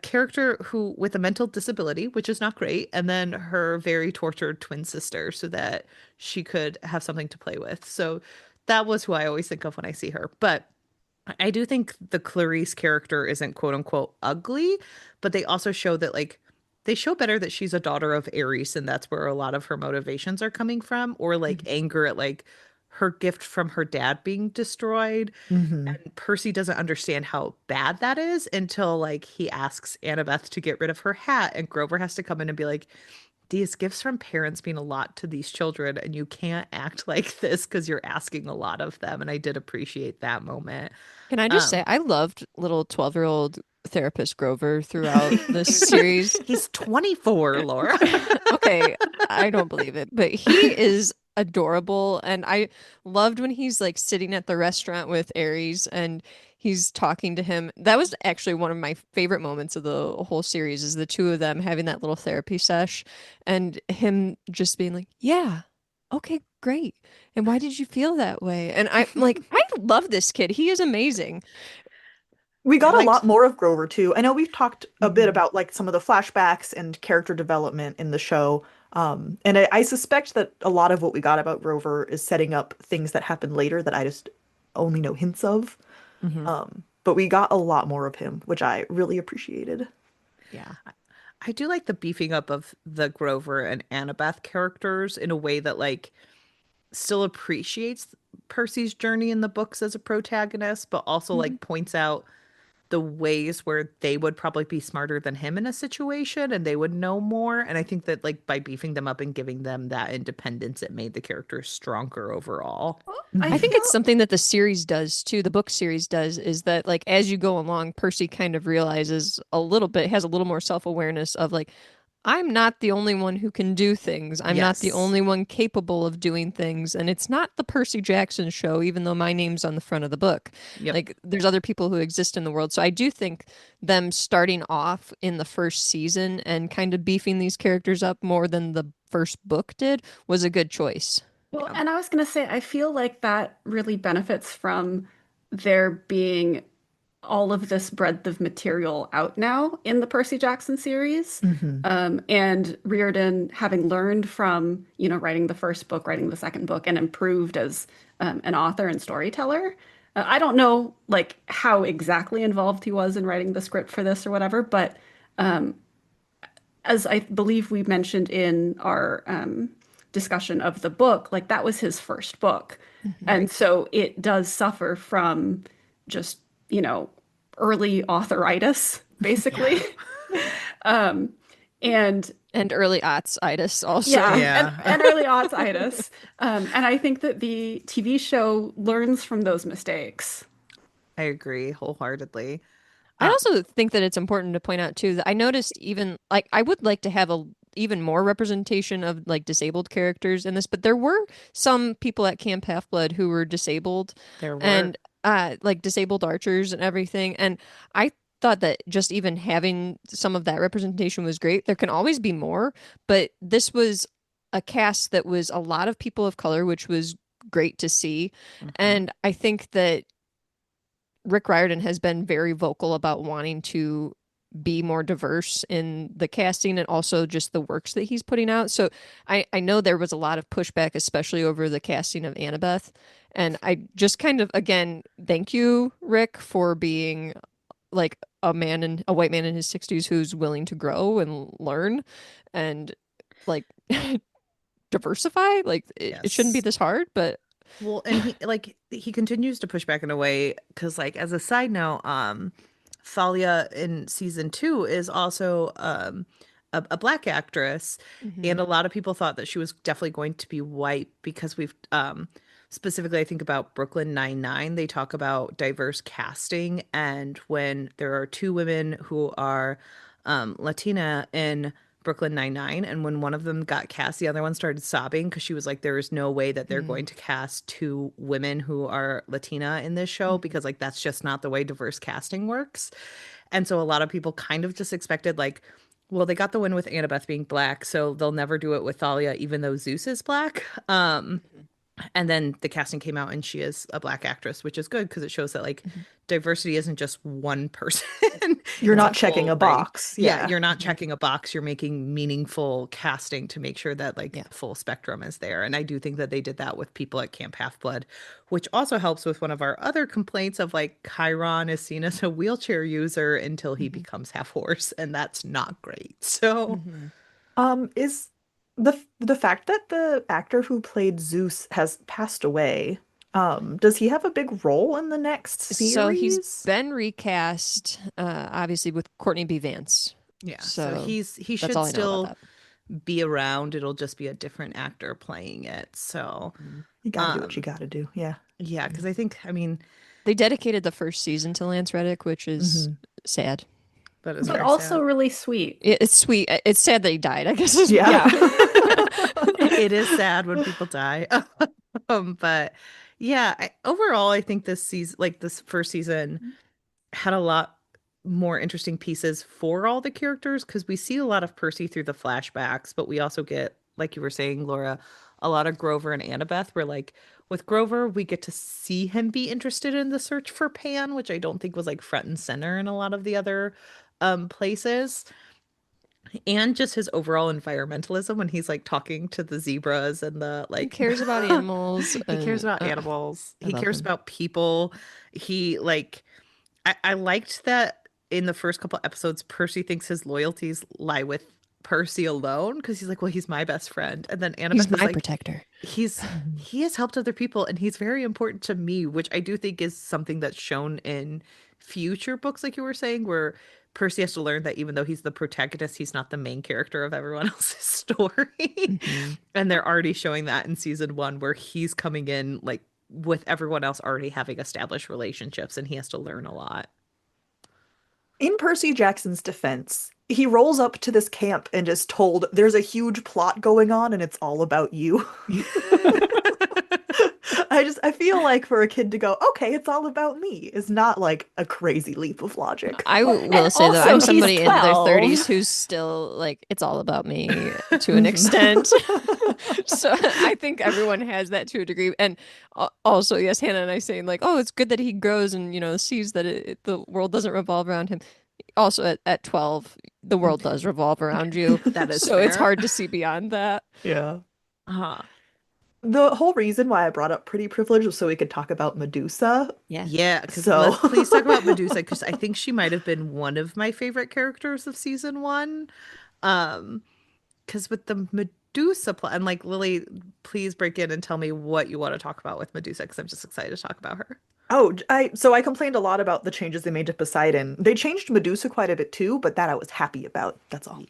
character who with a mental disability, which is not great, and then her very tortured twin sister so that she could have something to play with. So that was who I always think of when I see her. But I do think the Clarice character isn't quote unquote ugly, but they also show that like they show better that she's a daughter of Ares and that's where a lot of her motivations are coming from, or like Mhm. anger at like her gift from her dad being destroyed. Hmm. And Percy doesn't understand how bad that is until like he asks Annabeth to get rid of her hat, and Grover has to come in and be like, these gifts from parents mean a lot to these children, and you can't act like this because you're asking a lot of them. And I did appreciate that moment. Can I just say Um, I loved little 12-year-old therapist Grover throughout this series. he's 24, Laura. Okay, I don't believe it, but he is adorable. And I loved when he's like sitting at the restaurant with Aries and he's talking to him. That was actually one of my favorite moments of the whole series is the two of them having that little therapy sesh and him just being like, yeah, okay, great. And why did you feel that way? And I'm like, I love this kid. He is amazing. We I got a lot liked. more of Grover too. I know we've talked a bit Mhm. about like some of the flashbacks and character development in the show. And I suspect that a lot of what we got about Grover is setting up things that happen later that I just only know hints of. Mhm. But we got a lot more of him, which I really appreciated. Yeah. I do like the beefing up of the Grover and Annabeth characters in a way that like still appreciates Percy's journey in the books as a protagonist, but also Mhm. like points out the ways where they would probably be smarter than him in a situation and they would know more. And I think that like by beefing them up and giving them that independence, it made the characters stronger overall. Well, I I Hmm. think it's feel something that the series does too. The book series does is that like as you go along, Percy kind of realizes a little bit, has a little more self-awareness of like, I'm not the only one who can do things. I'm not the Yes. only one capable of doing things. And it's not the Percy Jackson show, even though my name's on the front of the book. Yep. Like there's other people who exist in the world. So I do think them starting off in the first season and kind of beefing these characters up more than the first book did was a good choice. Well, Yeah. and I was going to say, I feel like that really benefits from there being all of this breadth of material out now in the Percy Jackson series. Hmm. And Riordan having learned from, writing the first book, writing the second book, and improved as an author and storyteller. I don't know like how exactly involved he was in writing the script for this or whatever, but as I believe we mentioned in our discussion of the book, like that was his first book. Mhm. And Right. so it does suffer from just, you know, early authoritis, Yeah. basically. Um, and And early aughts-itis also. yeah, Yeah. and early aughts-itis. And I think that the TV show learns from those mistakes. I agree wholeheartedly. I Uh, also think that it's important to point out too that I noticed even like I would like to have a even more representation of like disabled characters in this, but there were some people at Camp Half-Blood who were disabled there were. and like disabled archers and everything. And I thought that just even having some of that representation was great. There can always be more, but this was a cast that was a lot of people of color, which was great to see. Mhm. And I think that Rick Riordan has been very vocal about wanting to be more diverse in the casting and also just the works that he's putting out. So I know there was a lot of pushback, especially over the casting of Annabeth. And I just kind of, again, thank you, Rick, for being like a white man in his 60s who's willing to grow and learn and like diversify. Like it shouldn't be Yes. this hard, but Well, and he continues to push back in a way because like as a side note, Thalia in season 2 is also a black actress, Mhm. and a lot of people thought that she was definitely going to be white because we've specifically I think about Brooklyn Nine-Nine, they talk about diverse casting, and when there are two women who are Latina in Brooklyn Nine-Nine, and when one of them got cast, the other one started sobbing because she was like, there is no way that they're going to cast two women who are Latina in this show because like that's just not the way diverse casting works. And so a lot of people kind of just expected like, well, they got the win with Annabeth being black, so they'll never do it with Thalia, even though Zeus is black. And then the casting came out and she is a black actress, which is good because it shows that like diversity isn't just one person. You're It's not checking full a thing. box. Yeah, Yeah. you're not checking a box. You're making meaningful casting to make sure that like Yeah. the full spectrum is there. And I do think that they did that with people at Camp Half-Blood, which also helps with one of our other complaints of like Chiron is seen as a wheelchair user until he becomes half horse, and that's not great. So Is the fact that the actor who played Zeus has passed away, does he have a big role in the next So he's series? been recast, obviously with Courtney B. Vance. yeah, So he that's should all I know still about be around. It'll just be a different actor playing it. So You gotta do what you gotta do. Yeah. yeah, because I think They dedicated the first season to Lance Reddick, which is sad. that is But very also sad. really sweet. It's sweet. It's sad that he died, I guess. Is Yeah. It is sad when people die. But yeah, overall, I think this season, like this first season, had a lot more interesting pieces for all the characters because we see a lot of Percy through the flashbacks, but we also get, like you were saying, Laura, a lot of Grover and Annabeth. Where like with Grover, we get to see him be interested in the search for Pan, which I don't think was like front and center in a lot of the other places. And just his overall environmentalism when he's like talking to the zebras and the He like cares about animals. he cares and about animals. I He love cares him. about people. He like I liked that in the first couple episodes, Percy thinks his loyalties lie with Percy alone because he's like, well, he's my best friend. And then He's Annabeth is my like, protector. he has helped other people and he's very important to me, which I do think is something that's shown in future books, like you were saying, where Percy has to learn that even though he's the protagonist, he's not the main character of everyone else's story. And they're already showing that in season one, where he's coming in like with everyone else already having established relationships and he has to learn a lot. In Percy Jackson's defense, he rolls up to this camp and is told there's a huge plot going on and it's all about you. I feel like for a kid to go, okay, it's all about me is not like a crazy leap of logic. I will and say though, also I'm he's somebody in their 12. 30s who's still like, it's all about me to an extent. So I think everyone has that to a degree. And also, yes, Hannah and I saying like, oh, it's good that he grows and, sees that the world doesn't revolve around him. Also at 12, the world does revolve around you. That is So it's fair. hard to see beyond that. Yeah. Uh-huh. The whole reason why I brought up Pretty Privilege was so we could talk about Medusa. Yeah, because So- please talk about Medusa because I think she might have been one of my favorite characters of season one. Because with the Medusa plot, and like Lily, please break in and tell me what you want to talk about with Medusa because I'm just excited to talk about her. Oh, I complained a lot about the changes they made to Poseidon. They changed Medusa quite a bit too, but that I was happy about. That's all.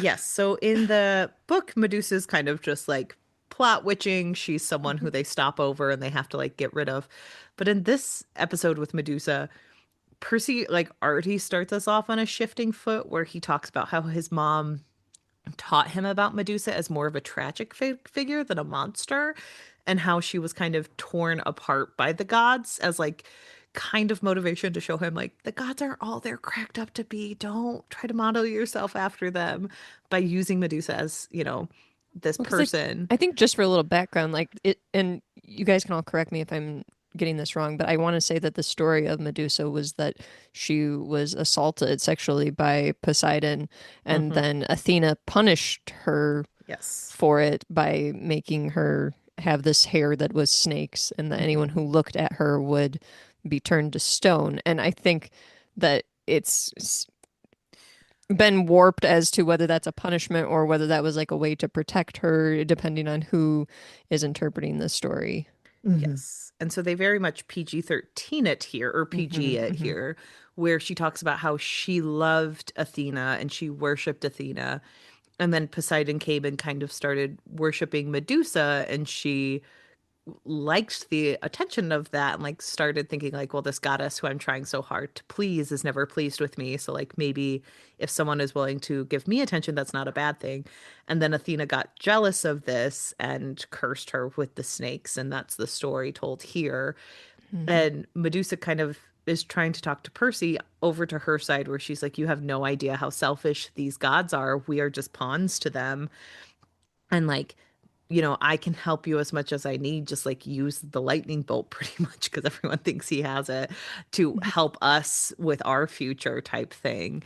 Yes. So in the book, Medusa's kind of just like plot witching. She's someone who they stop over and they have to like get rid of. But in this episode with Medusa, Percy like already starts us off on a shifting foot where he talks about how his mom taught him about Medusa as more of a tragic figure than a monster, and how she was kind of torn apart by the gods as like kind of motivation to show him like the gods aren't all they're cracked up to be. Don't try to model yourself after them, by using Medusa as, this Well, 'cause, like, person. I think just for a little background, like it, and you guys can all correct me if I'm getting this wrong, but I want to say that the story of Medusa was that she was assaulted sexually by Poseidon, and then Athena punished her Yes. for it by making her have this hair that was snakes, and that anyone who looked at her would be turned to stone. And I think that it's been warped as to whether that's a punishment or whether that was like a way to protect her, depending on who is interpreting the story. Yes. And so they very much PG-13 it here, or PG it here, where she talks about how she loved Athena and she worshipped Athena. And then Poseidon came and kind of started worshiping Medusa, and she liked the attention of that and like started thinking like, well, this goddess who I'm trying so hard to please is never pleased with me. So like maybe if someone is willing to give me attention, that's not a bad thing. And then Athena got jealous of this and cursed her with the snakes, and that's the story told here. Mhm. And Medusa kind of is trying to talk to Percy over to her side where she's like, you have no idea how selfish these gods are. We are just pawns to them. And like, I can help you as much as I need, just like use the lightning bolt pretty much because everyone thinks he has it to help us with our future type thing.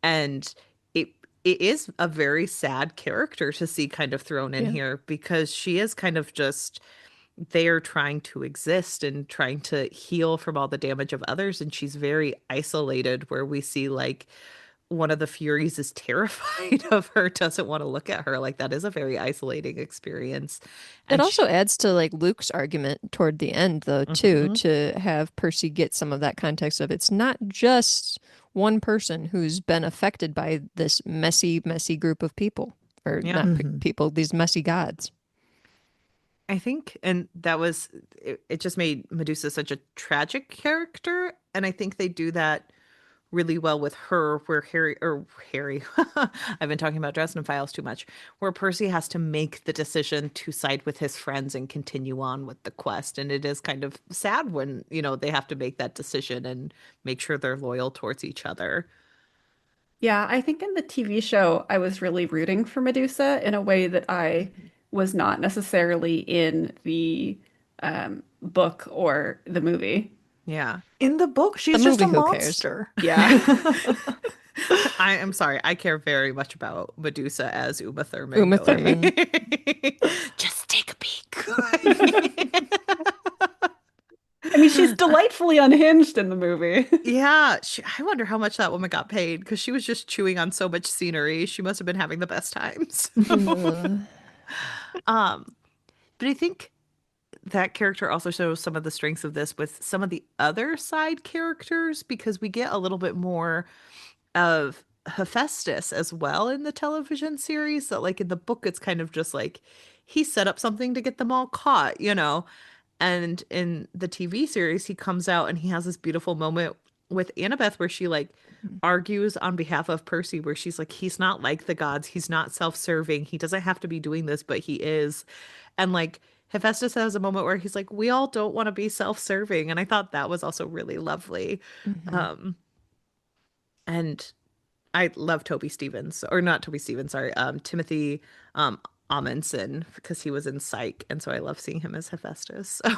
And it it is a very sad character to see kind of thrown in Yeah. here because she is kind of just there trying to exist and trying to heal from all the damage of others, and she's very isolated where we see like one of the Furies is terrified of her, doesn't want to look at her. Like that is a very isolating experience. It And also adds to like Luke's argument toward the end, though, too, Mhm. to have Percy get some of that context of it's not just one person who's been affected by this messy, messy group of people, or Yeah, not Mhm. people, these messy gods. I think, and that was it just made Medusa such a tragic character. And I think they do that really well with her, where Harry, I've been talking about Dresden Files too much, where Percy has to make the decision to side with his friends and continue on with the quest. And it is kind of sad when, they have to make that decision and make sure they're loyal towards each other. Yeah, I think in the TV show, I was really rooting for Medusa in a way that I was not necessarily in the book or the movie. Yeah. In the book, The she's just movie, a who cares? monster. Yeah. I am sorry. I care very much about Medusa as Uma Thurman Uma going. Thurman. Just take a peek. I mean, she's delightfully unhinged in the movie. Yeah, I wonder how much that woman got paid because she was just chewing on so much scenery. She must have been having the best times. Uh, Um, but I think that character also shows some of the strengths of this with some of the other side characters because we get a little bit more of Hephaestus as well in the television series. That, like, in the book, it's kind of just like he set up something to get them all caught. And in the TV series, he comes out and he has this beautiful moment with Annabeth where she like argues on behalf of Percy, where she's like, he's not like the gods, he's not self-serving, he doesn't have to be doing this, but he is. And like Hephaestus has a moment where he's like, we all don't want to be self-serving. And I thought that was also really lovely. mhm. Um, and I love Toby Stevens, or not Toby Stevens, sorry, Timothy Amundsen, because he was in Psych, and so I love seeing him as Hephaestus. So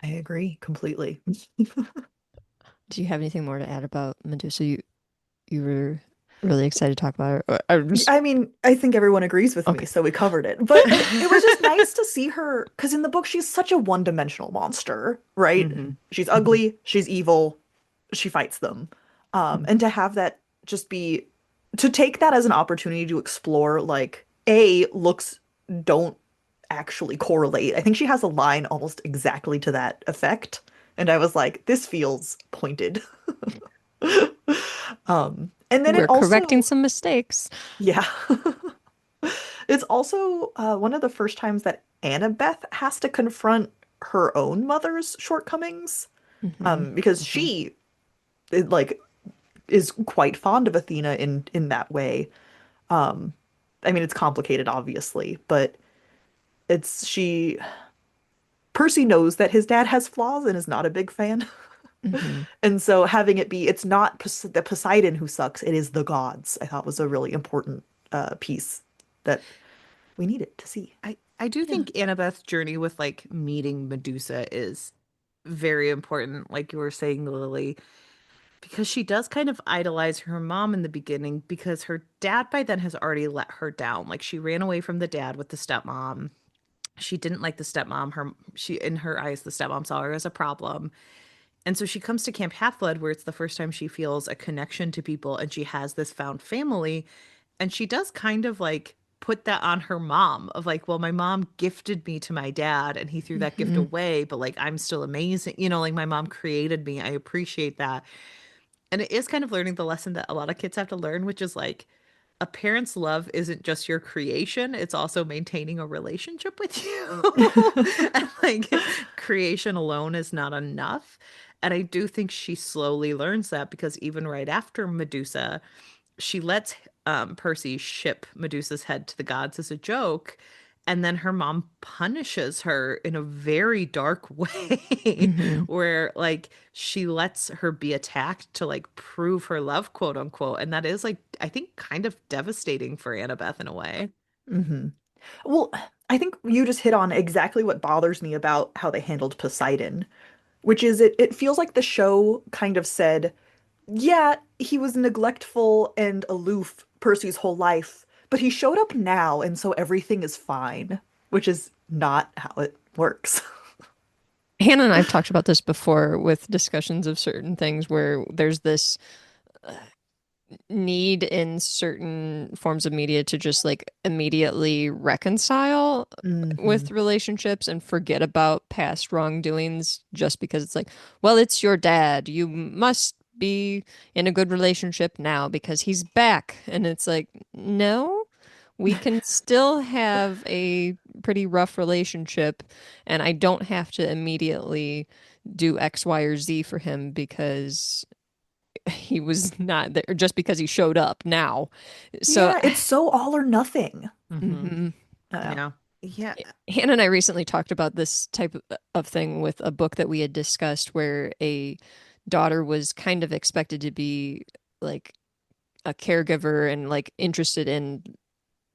I agree completely. Do you have anything more to add about Medusa? You were really excited to talk about her. I just I mean, I think everyone agrees with me, okay. so we covered it. But it was just nice to see her, because in the book, she's such a one-dimensional monster, right? Mhm. She's ugly, she's evil, she fights them. And to have that just be, to take that as an opportunity to explore, like, looks don't actually correlate. I think she has a line almost exactly to that effect. And I was like, this feels pointed. And then We're it also, correcting some mistakes. yeah. It's also one of the first times that Annabeth has to confront her own mother's shortcomings, Mhm. because she like is quite fond of Athena in that way. Um, I mean, it's complicated, obviously, but it's she. Percy knows that his dad has flaws and is not a big fan. Mhm. And so having it be, it's not the Poseidon who sucks, it is the gods, I thought was a really important piece that we needed to see. I do Yeah. think Annabeth's journey with like meeting Medusa is very important, like you were saying, Lily, because she does kind of idolize her mom in the beginning because her dad by then has already let her down. Like she ran away from the dad with the stepmom. She didn't like the stepmom. She in her eyes, the stepmom saw her as a problem. And so she comes to Camp Half-Blood where it's the first time she feels a connection to people and she has this found family. And she does kind of like put that on her mom of like, well, my mom gifted me to my dad and he threw that gift Mhm. away, but like I'm still amazing. Like my mom created me. I appreciate that. And it is kind of learning the lesson that a lot of kids have to learn, which is like a parent's love isn't just your creation, it's also maintaining a relationship with you. And like creation alone is not enough. And I do think she slowly learns that because even right after Medusa, she lets Percy ship Medusa's head to the gods as a joke. And then her mom punishes her in a very dark way, Hmm. where like she lets her be attacked to like prove her love, quote unquote. And that is like, I think, kind of devastating for Annabeth in a way. Hmm. Well, I think you just hit on exactly what bothers me about how they handled Poseidon, which is it feels like the show kind of said, yeah, he was neglectful and aloof Percy's whole life, but he showed up now, and so everything is fine, which is not how it works. Hannah and I have talked about this before with discussions of certain things where there's this need in certain forms of media to just like immediately reconcile Hmm. with relationships and forget about past wrongdoings just because it's like, well, it's your dad. You must be in a good relationship now because he's back. And it's like, no, we can still have a pretty rough relationship, and I don't have to immediately do X, Y, or Z for him because he was not there just because he showed up now. So, Yeah, it's so all or nothing. mhm. Uh, Yeah. Yeah. Hannah and I recently talked about this type of thing with a book that we had discussed where a daughter was kind of expected to be like a caregiver and like interested in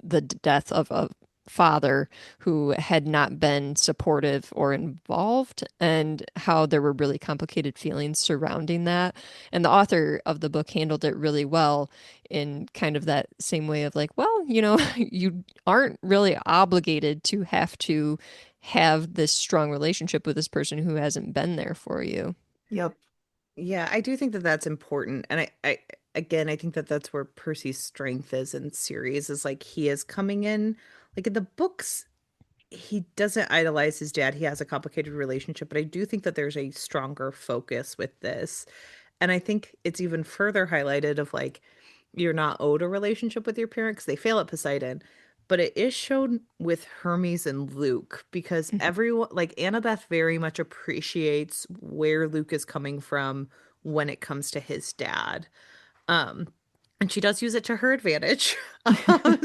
the death of a father who had not been supportive or involved, and how there were really complicated feelings surrounding that. And the author of the book handled it really well in kind of that same way of like, well, you aren't really obligated to have to have this strong relationship with this person who hasn't been there for you. yep. Yeah, I do think that that's important. And I again, I think that that's where Percy's strength is in series is like he is coming in, like in the books, he doesn't idolize his dad. He has a complicated relationship, but I do think that there's a stronger focus with this. And I think it's even further highlighted of like you're not owed a relationship with your parent because they fail at Poseidon. But it is shown with Hermes and Luke because everyone, like Annabeth, very much appreciates where Luke is coming from when it comes to his dad. Um, and she does use it to her advantage.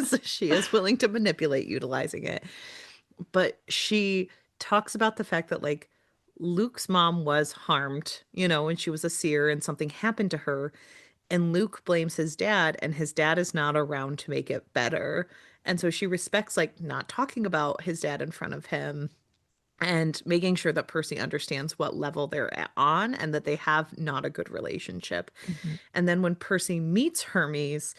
So she is willing to manipulate utilizing it. But she talks about the fact that like Luke's mom was harmed, when she was a seer and something happened to her. And Luke blames his dad, and his dad is not around to make it better. And so she respects like not talking about his dad in front of him and making sure that Percy understands what level they're on and that they have not a good relationship. Mhm. And then when Percy meets Hermes,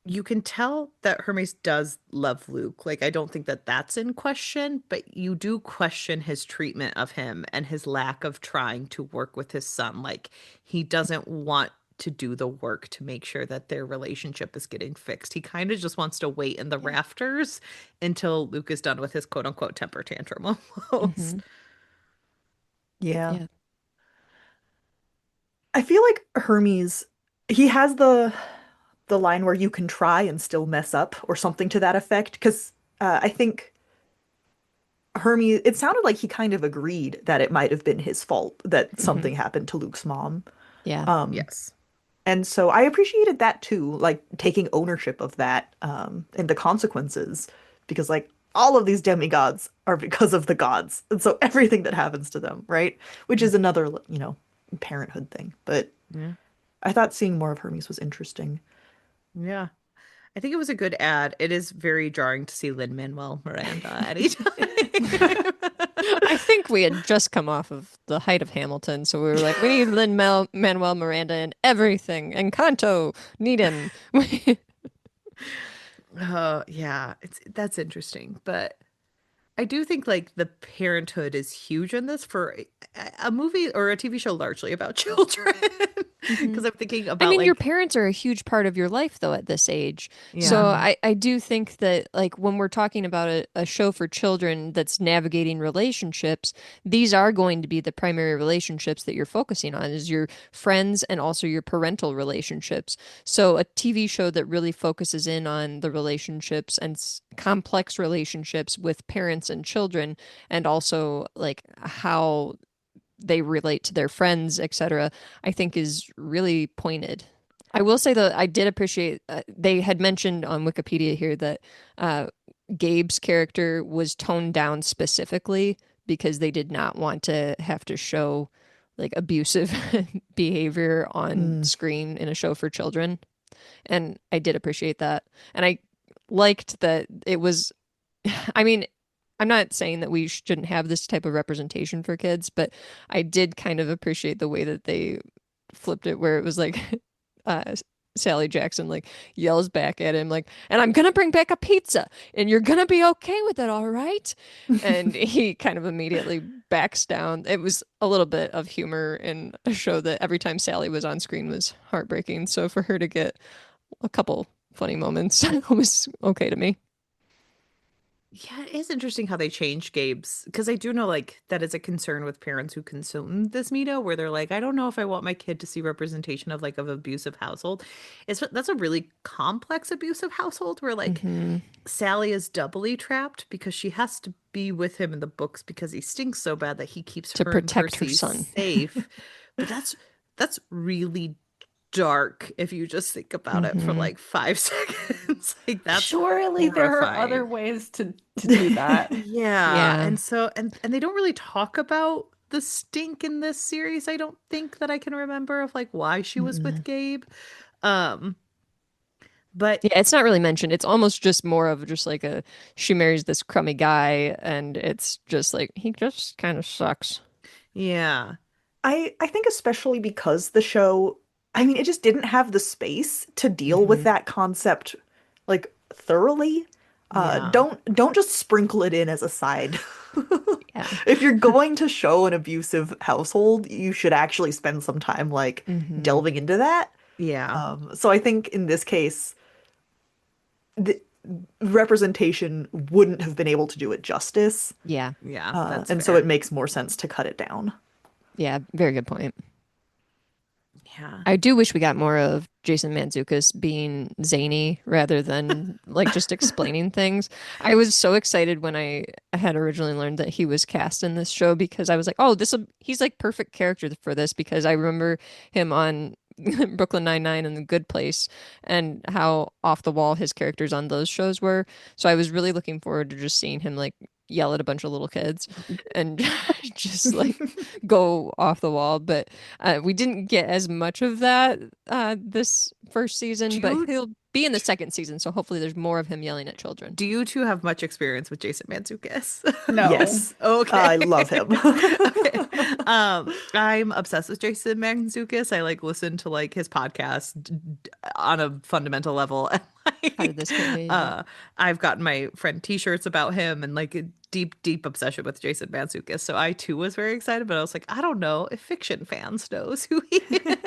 you can tell that Hermes does love Luke. Like, I don't think that that's in question, but you do question his treatment of him and his lack of trying to work with his son. Like, he doesn't want to do the work to make sure that their relationship is getting fixed. He kind of just wants to wait in the Yeah. rafters until Luke is done with his quote unquote temper tantrum almost. Mhm. Yeah. Yeah. I feel like Hermes, he has the line where you can try and still mess up or something to that effect. Because I think Hermes, it sounded like he kind of agreed that it might have been his fault that Mhm. something happened to Luke's mom. Yeah. Um, Yes. and so I appreciated that too, like taking ownership of that and the consequences, because like all of these demigods are because of the gods, and so everything that happens to them, right? Which is another, parenthood thing. But Yeah. I thought seeing more of Hermes was interesting. Yeah. I think it was a good ad. It is very jarring to see Lin-Manuel Miranda anytime. I think we had just come off of the height of Hamilton, so we were like, we need Lin-Manuel Miranda in everything. Encanto, need him. Oh, yeah, that's interesting. But I do think like the parenthood is huge in this for a movie or a TV show largely about children. Mhm. Because I'm thinking I about mean, your like, parents are a huge part of your life, though, at this age. So yeah. I do think that, like, when we're talking about a show for children that's navigating relationships, these are going to be the primary relationships that you're focusing on, is your friends and also your parental relationships. So a TV show that really focuses in on the relationships and complex relationships with parents and children, and also like how they relate to their friends, etc., I think is really pointed. I will say that I did appreciate they had mentioned on Wikipedia here that uh, Gabe's character was toned down specifically because they did not want to have to show like abusive behavior on Mm. screen in a show for children. And I did appreciate that. And I liked that it was, I mean, I'm not saying that we shouldn't have this type of representation for kids, but I did kind of appreciate the way that they flipped it, where it was like uh, Sally Jackson like yells back at him like, "And I'm gonna bring back a pizza, and you're gonna be okay with it, all right?" And he kind of immediately backs down. It was a little bit of humor in a show that every time Sally was on screen was heartbreaking. So for her to get a couple funny moments was okay to me. Yeah, it is interesting how they changed Gabe's because I do know like that is a concern with parents who consume this media where they're like, I don't know if I want my kid to see representation of like of abusive household. That's a really complex abusive household where like Hmm. Sally is doubly trapped because she has to be with him in the books because he stinks so bad that he keeps To her and protect her Percy son. safe. But that's really dark if you just think about it for Hmm. like 5 seconds. Like that's Surely there are other horrifying. ways to do that. Yeah, Yeah. and so and they don't really talk about the stink in this series. I don't think that I can remember of like why she was with Mm-mm. Gabe. Um, but Yeah, it's not really mentioned. It's almost just more of just like a she marries this crummy guy and it's just like he just kind of sucks. yeah. I think especially because the show, I mean, it just didn't have the space to deal with Hmm. that concept like thoroughly. Yeah. Don't just sprinkle it in as a side. Yeah. If you're going to show an abusive household, you should actually spend some time like Hmm. delving into that. Yeah. So I think in this case, the representation wouldn't have been able to do it justice. Yeah. Yeah, that's And so it fair. makes more sense to cut it down. Yeah. Very good point. Yeah. I do wish we got more of Jason Mantzoukas being zany rather than like just explaining things. I was so excited when I had originally learned that he was cast in this show because I was like, oh, he's like perfect character for this because I remember him on Brooklyn Nine-Nine and The Good Place and how off the wall his characters on those shows were. So I was really looking forward to just seeing him like yell at a bunch of little kids and just like go off the wall. But we didn't get as much of that this first season, Do but you he'll be in the second season, so hopefully there's more of him yelling at children. do you two have much experience with Jason Mantzoukas? No. Yes, Okay. I love him. Okay. I'm obsessed with Jason Mantzoukas. I like listen to like his podcast on a fundamental level. And How did like this get made? Yeah. I've gotten my friend t-shirts about him and like a deep obsession with Jason Mantzoukas. So I too was very excited, but I was like, I don't know if fiction fans knows who he is.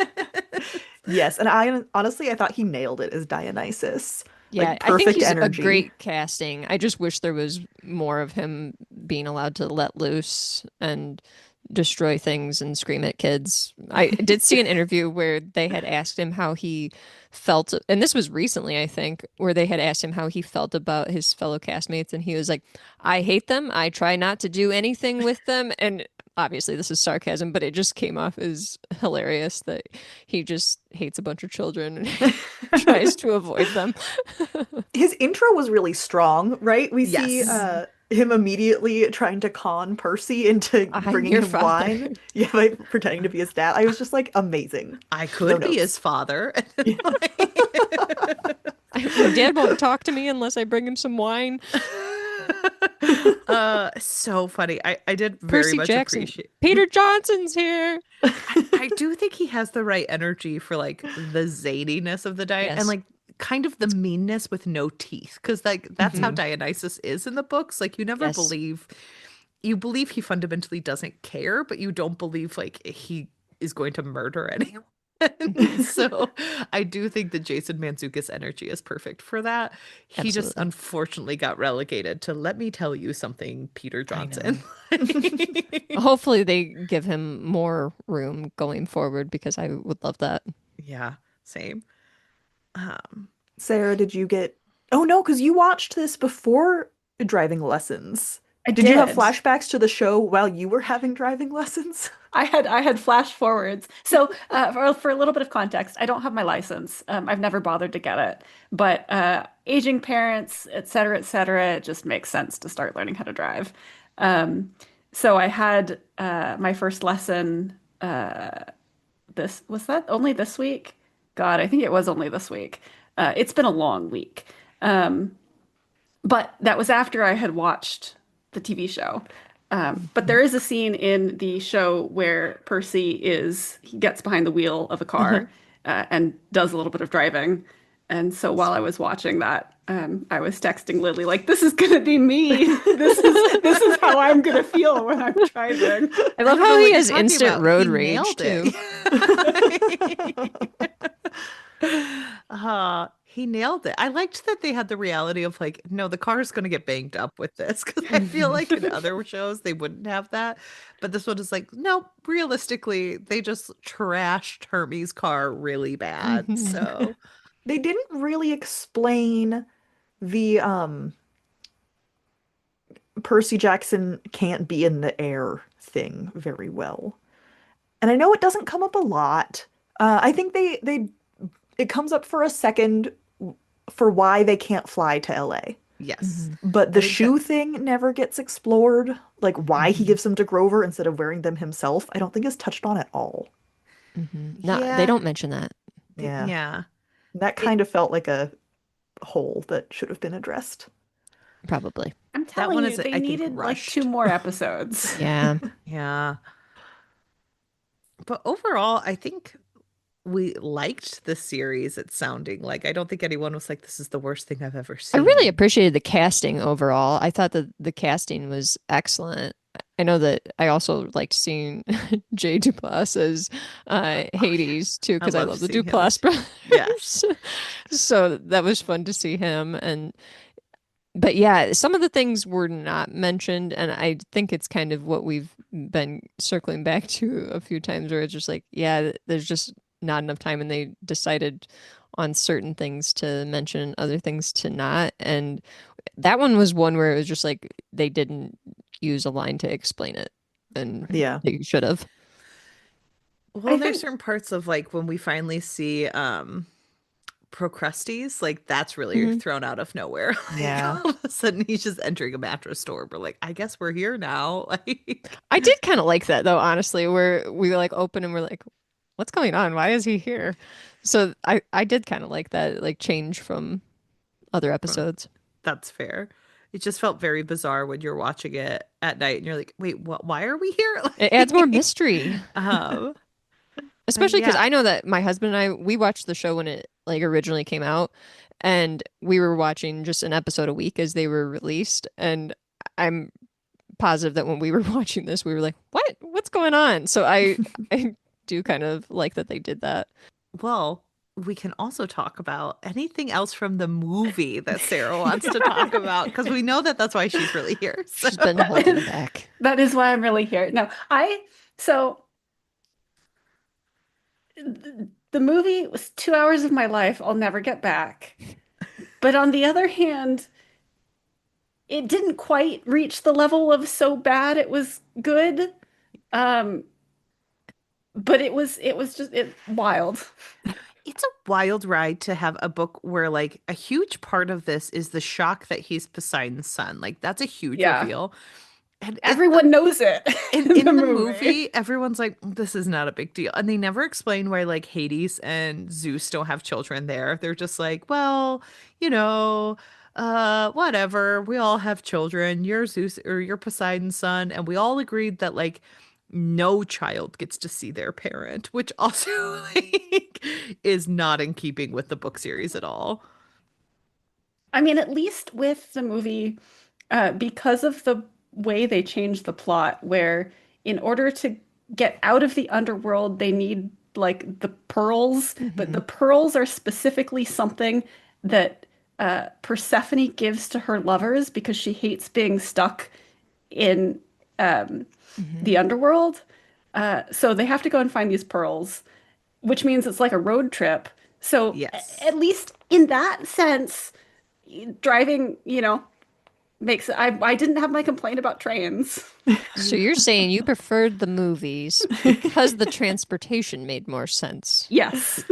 Yes, and I honestly I thought he nailed it as Dionysus. Yeah, Like I think perfect he's a energy. great casting. I just wish there was more of him being allowed to let loose and destroy things and scream at kids. I did see an interview where they had asked him how he felt, and this was recently, I think, where they had asked him how he felt about his fellow castmates, and he was like, I hate them. I try not to do anything with them. And obviously, this is sarcasm, but it just came off as hilarious that he just hates a bunch of children and tries to avoid them. His intro was really strong, right? We see Yes. him immediately trying to con Percy into I'm bringing your him father. wine. Yeah, by pretending to be his dad. I was just like, amazing. I No could be notes. his father. And then, My dad won't talk to me unless I bring him some wine. so funny. I did very Percy much Jackson. appreciate. Peter Johnson's here. I do think he has the right energy for like the zaniness of the diet and Yes. like kind of the meanness with no teeth because like that's how Hmm. Dionysus is in the books. Like Yes. you believe he fundamentally doesn't care, but you don't believe like he is going to murder anyone. So I do think that Jason Mantzoukas' energy is perfect for that. He just Absolutely. unfortunately got relegated to let me tell you something, Peter I know. Johnson. Hopefully they give him more room going forward because I would love that. Yeah, same. Um, Sarah, did you get? Oh no, because you watched this before driving lessons. I Did you have did. flashbacks to the show while you were having driving lessons? I had flash forwards. So for a little bit of context, I don't have my license. I've never bothered to get it. But aging parents, et cetera, it just makes sense to start learning how to drive. Um, so I had my first lesson. This was that only this week? God, I think it was only this week. It's been a long week. Um, but that was after I had watched the TV show. But there is a scene in the show where he gets behind the wheel of a car and does a little bit of driving. And so while I was watching that, I was texting Lily like, "This is gonna be me. This is how I'm gonna feel when I'm driving." I love don't know how what he you're has talking instant about. road He rage nailed too. it. He nailed it. I liked that they had the reality of like, no, the car's going to get banged up with this because I feel like in other shows they wouldn't have that. But this one is like, no, realistically, they just trashed Hermes' car really bad. Mhm. So, They didn't really explain the Percy Jackson can't be in the air thing very well. And I know it doesn't come up a lot. I think they it comes up for a second for why they can't fly to LA. yes. Mhm. But I the think that shoe thing never gets explored. Like why he Mhm. gives them to Grover instead of wearing them himself, I don't think is touched on at all. Mhm. No, they yeah, don't mention that. Yeah. yeah. That It kind of felt like a hole that should have been addressed. Probably. I'm that telling one you, is they I think needed like two rushed. more episodes. Yeah. Yeah. But overall, I think we liked the series. It's sounding like I don't think anyone was like, this is the worst thing I've ever I really seen. appreciated the casting overall. I thought that the casting was excellent. I know that I also liked seeing Jay Duplass as Hades too, I because I love love the seeing him as Duplass yes. brothers. So that was fun to see him. But yeah, some of the things were not mentioned, and I think it's kind of what we've been circling back to a few times, where it's just like, yeah, there's just not enough time, and they decided on certain things to mention, other things to not. And that one was one where it was just like they didn't use a line to explain it, and Yeah. they should have. Well, I and there's think certain parts of like when we finally see Procrustes, like that's really Mhm. thrown out of nowhere. Like Yeah. all of a sudden he's just entering a mattress store. We're like, I guess we're here now. Like I did kind of like that though, honestly, where we like open and we're like, what's going on? Why is he here? So I did kind of like that like change from other episodes. that's fair. It just felt very bizarre when you're watching it at night and you're like, wait, what, why are we here? It adds more Like, mystery, um, but especially because yeah, I know that my husband and I we watched the show when it like originally came out, and we were watching just an episode a week as they were released. And I'm positive that when we were watching this, we were like, "What? What's going on?" So I do kind of like that they did that. well, we can also talk about anything else from the movie that Sarah wants to talk about because we know that that's why she's really here. So She's been holding back. that is why I'm really here. No, so the movie was 2 hours of my life I'll never get back. But on the other hand, it didn't quite reach the level of so bad it was good. Um, but it was just wild. it's a wild ride to have a book where like a huge part of this is the shock that he's Poseidon's son. Like that's a huge Yeah. reveal. And Everyone knows it in, in the in the movie. movie, everyone's like, this is not a big deal. And they never explain why like Hades and Zeus don't have children there. They're just like, well, you know, whatever. We all have children. You're Zeus or you're Poseidon's son. And we all agreed that like no child gets to see their parent, which also like is not in keeping with the book series at all. I mean, at least with the movie, because of the way they changed the plot, where in order to get out of the underworld, they need like the pearls, but the Mhm. pearls are specifically something that Persephone gives to her lovers because she hates being stuck in um, the Mhm. underworld. So they have to go and find these pearls, which means it's like a road trip. So Yes. at least in that sense, driving, makes I didn't have my complaint about trains. So you're saying you preferred the movies because the transportation made more sense. Yes.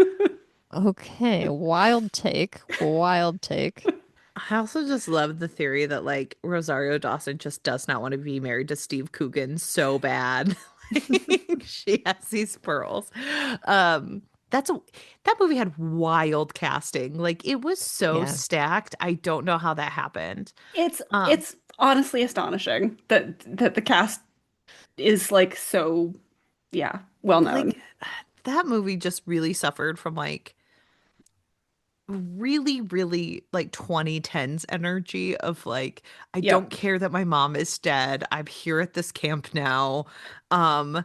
Okay, wild take. Wild take. I also just love the theory that like Rosario Dawson just does not want to be married to Steve Coogan so bad. Like, she has these pearls. Um, that's a that movie had wild casting. Like it was so Yeah. stacked. I don't know how that happened. It's Um, it's honestly astonishing that the cast is like so, yeah, well known. like that movie just really suffered from like really, really like 2010s energy of like, I don't Yep. care that my mom is dead. I'm here at this camp now. Um,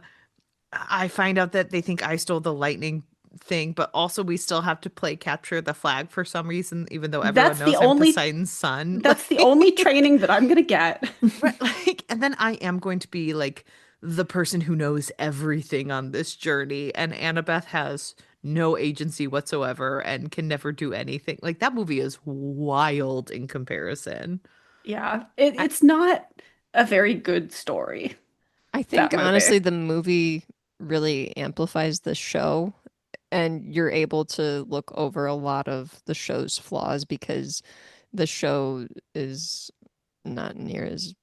I find out that they think I stole the lightning thing, but also we still have to play capture the flag for some reason, even though everyone That's the knows I'm only Poseidon's son. that's the only training that I'm gonna get. Right, like, and then I am going to be like the person who knows everything on this journey, and Annabeth has no agency whatsoever and can never do anything. Like that movie is wild in comparison. Yeah. I, It's not a very good story, I that think movie. honestly the movie really amplifies the show and you're able to look over a lot of the show's flaws because the show is not near as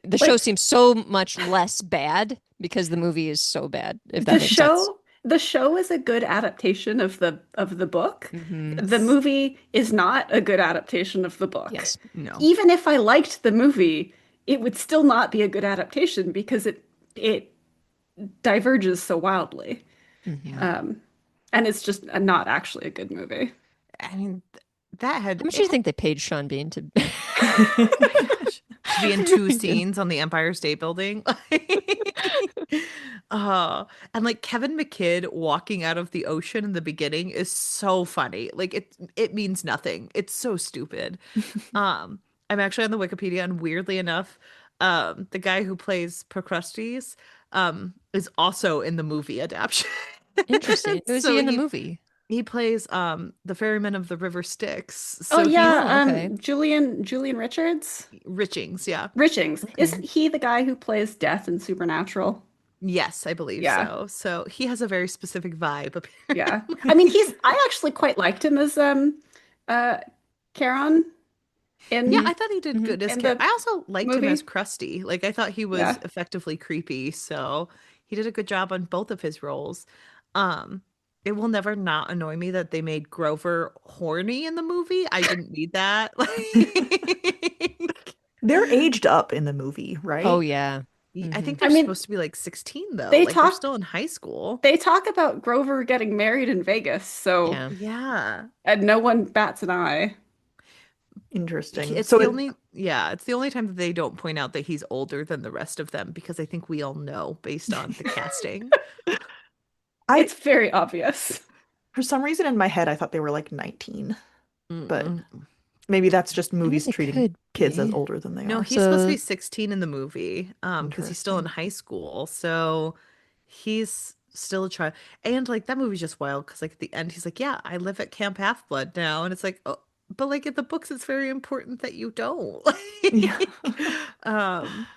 the show Like seems so much less bad because the movie is so bad, if that the makes sense. show is a good adaptation of the book. Hmm. The yes, movie is not a good adaptation of the book. Yes. no. Even if I liked the movie, it would still not be a good adaptation because it diverges so wildly. Hmm. Yeah. Um, and it's just not actually a good movie. I mean, that How had much it do you had think they paid Sean Bean to? oh my gosh. To be in I two really do. scenes on the Empire State Building. Uh, and like Kevin McKidd walking out of the ocean in the beginning is so funny. Like it means nothing. It's so stupid. Um, I'm actually on the Wikipedia and weirdly enough, the guy who plays Procrustes is also in the movie adaptation. Interesting. Who is So he in the movie? he plays the ferryman of the River Styx. Oh So he's yeah, Oh, okay. Julian Richards. Richings, yeah. Richings. Okay. Isn't he the guy who plays Death in Supernatural? Yes, I believe Yeah. so. So he has a very specific vibe, Yeah. apparently. I mean, I actually quite liked him as uh Charon Yeah, Hmm. in I thought he did Hmm. good as Karen. the I also liked him as movie. Krusty. Like I thought he was Yeah. effectively creepy, so he did a good job on both of his roles. Um, it will never not annoy me that they made Grover horny in the movie. I didn't need that. Like, They're aged up in the movie, Oh right? yeah. I think Hmm. I they're mean, supposed to be like 16 though. they Like they're talk still in high school. they talk about Grover getting married in Vegas, so Yeah. Yeah. and no one bats an eye. Interesting. It's So the it, only, yeah, it's the only time that they don't point out that he's older than the rest of them because I think we all know based on the casting. I It's very obvious. for some reason in my head I thought they were like 19, but Mm-mm. maybe that's just I mean, movies they treating could kids as be. older than they No, are. he's supposed to be So 16 in the movie, because he's still in Interesting. high school. So he's still a child. And like that movie's just wild because like at the end he's like, yeah, I live at Camp Half-Blood now. And it's like, oh, but like in the books, it's very important that you don't. Yeah. Um,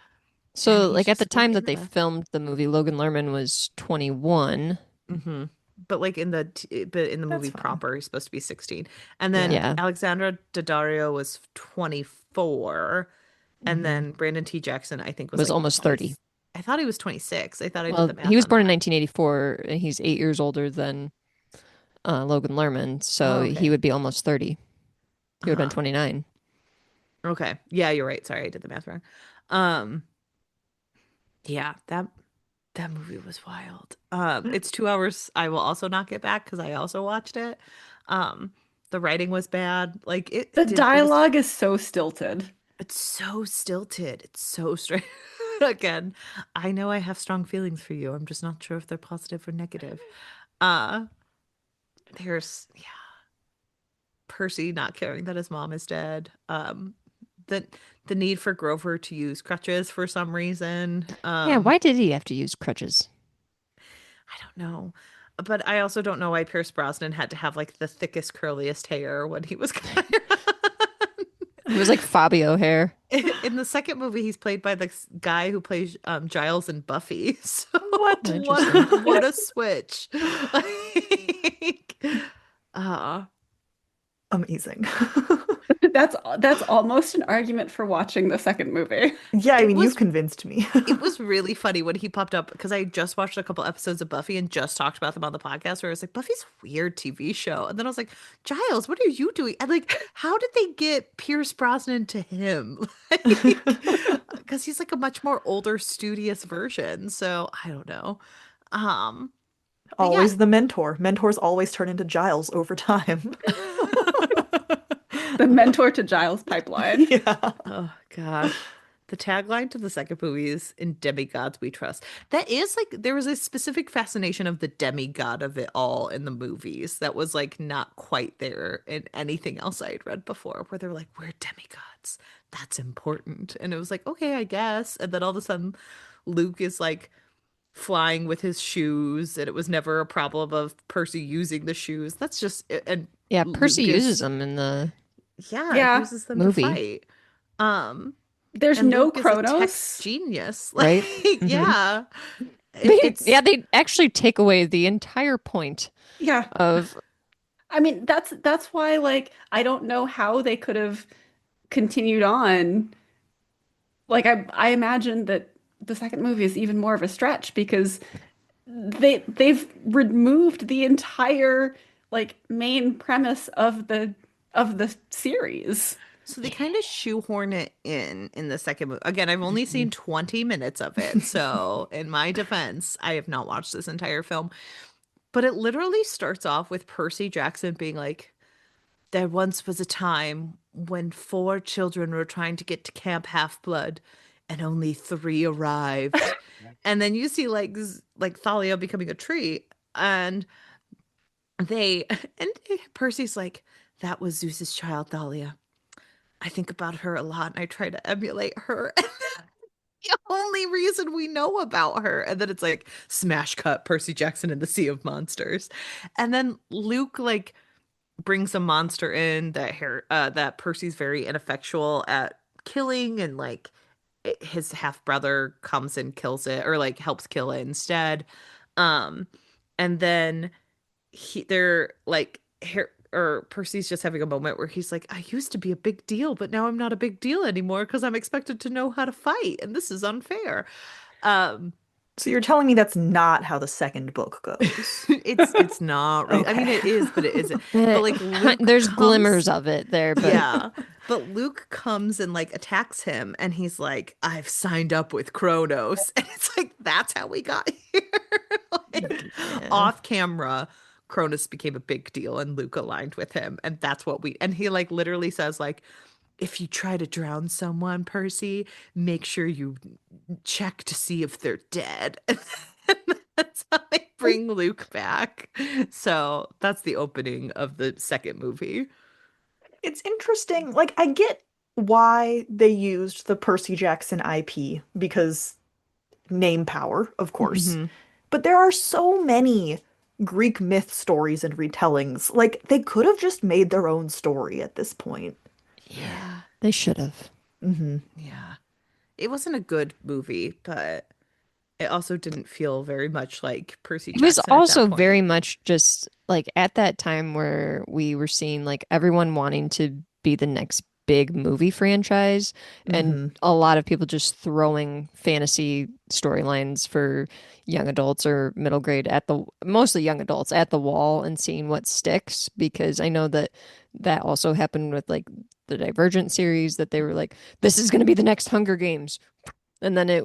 and so he's like at the just way time too that they rough. filmed the movie, Logan Lerman was 21. Hmm. But like but in the That's movie fine. proper, he's supposed to be 16. And then Yeah. Yeah. Alexandra Daddario was 24. And Hmm. then Brandon T. Jackson, I think, was Was like almost 20. 30. I thought he was 26. I thought I did Well, the he math was on born in that. 1984 and he's 8 years older than Logan Lerman, Oh, so he okay. would be almost 30. He would have been Uh-huh. 29. Okay. Yeah, you're right. Sorry, I did the math wrong. Um, yeah, that movie was wild. It's 2 hours. I will also not get back because I also watched it. Um, the writing was bad. Like The it was dialogue is so stilted. it's so stilted. It's so straight. Again, I know I have strong feelings for you. I'm just not sure if they're positive or negative. Uh there's Percy not caring that his mom is dead. The the need for Grover to use crutches for some reason. Yeah, why did he have to use crutches? I don't know. But I also don't know why Pierce Brosnan had to have like the thickest, curliest hair when he was It was like Fabio hair. in the second movie. He's played by the guy who plays Giles and Buffy. So What? what a switch! Like, uh, Amazing. That's almost an argument for watching the second movie. Yeah, I It mean, was you've convinced me. it was really funny when he popped up because I just watched a couple episodes of Buffy and just talked about them on the podcast where I was like, Buffy's a weird TV show. And then I was like, Giles, what are you doing? And like, how did they get Pierce Brosnan to him? Because he's like a much more older, studious version. So I don't know. But yeah. Always the mentor. Mentors always turn into Giles over time. The mentor to Giles pipeline. Yeah. Oh gosh. The tagline to the second movie is "In demigods we trust." That is like there was a specific fascination of the demigod of it all in the movies that was like not quite there in anything else I had read before, where they're like, "We're demigods. That's important." And it was like, okay, I guess. And then all of a sudden Luke is like flying with his shoes, and it was never a problem of Percy using the shoes. That's just and Yeah, Luke Percy is uses them in the Yeah. uses them movie. to fight. There's And no Luke is a tech Kronos. genius. Right? Like, yeah. Yeah, they actually take away the entire point Yeah. of I mean, that's why like I don't know how they could have continued on. Like I imagine that the second movie is even more of a stretch because they've removed the entire like main premise of the series. So they kind of shoehorn it in the second movie. Again, I've only seen 20 minutes of it. So, in my defense, I have not watched this entire film. But it literally starts off with Percy Jackson being like, there once was a time when 4 children were trying to get to Camp Half-Blood and only 3 arrived. And then you see like Thalia becoming a tree and they and Percy's like, that was Zeus's child, Thalia. I think about her a lot and I try to emulate her. The only reason we know about her. And then it's like smash cut Percy Jackson in the Sea of Monsters. And then Luke like brings a monster in that Percy's very ineffectual at killing, and like his half brother comes and kills it or like helps kill it instead. Um and then they're like or Percy's just having a moment where he's like, I used to be a big deal, but now I'm not a big deal anymore because I'm expected to know how to fight, and this is unfair. Um, So you're telling me that's not how the second book goes? it's not really. I mean, it is, but it isn't. But like Luke there's comes, glimmers of it there, but yeah. But Luke comes and like attacks him, and he's like, I've signed up with Kronos, and it's like that's how we got here. Like, off camera. Cronus became a big deal and Luke aligned with him, and that's what and he like literally says like, if you try to drown someone, Percy, make sure you check to see if they're dead. And that's how they bring Luke back. So that's the opening of the second movie. It's interesting. Like, I get why they used the Percy Jackson IP because name power, of course. Mhm. But there are so many Greek myth stories and retellings. Like, they could have just made their own story at this point. yeah, they should have. Yeah. It wasn't a good movie, but it also didn't feel very much like Percy It was Jackson at that also point. very much just like at that time where we were seeing like everyone wanting to be the next big movie franchise and a lot of people just throwing fantasy storylines for young adults or middle grade mostly young adults at the wall and seeing what sticks, because I know that also happened with like the Divergent series, that they were like, this is going to be the next Hunger Games, and then it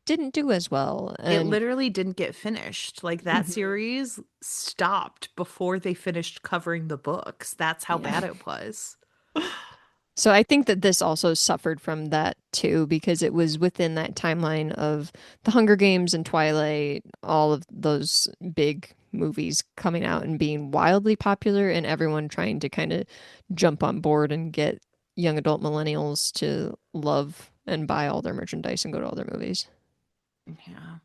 didn't do as well. It And literally didn't get finished. Like that series stopped before they finished covering the books. That's how bad it was. So I think that this also suffered from that too, because it was within that timeline of the Hunger Games and Twilight, all of those big movies coming out and being wildly popular, and everyone trying to kind of jump on board and get young adult millennials to love and buy all their merchandise and go to all their movies. Yeah.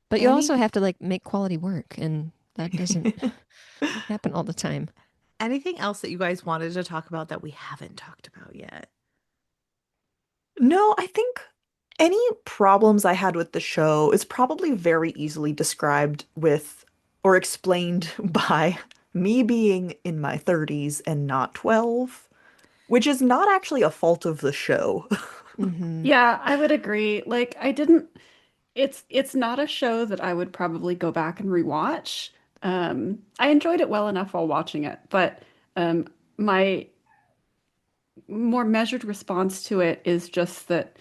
But you Any also have to like make quality work, and that doesn't happen all the time. anything else that you guys wanted to talk about that we haven't talked about yet? No, I think any problems I had with the show is probably very easily described with or explained by me being in my 30s and not 12, which is not actually a fault of the show. Hmm. Yeah, I would agree. Like I didn't it's not a show that I would probably go back and rewatch. I enjoyed it well enough while watching it, but my more measured response to it is just that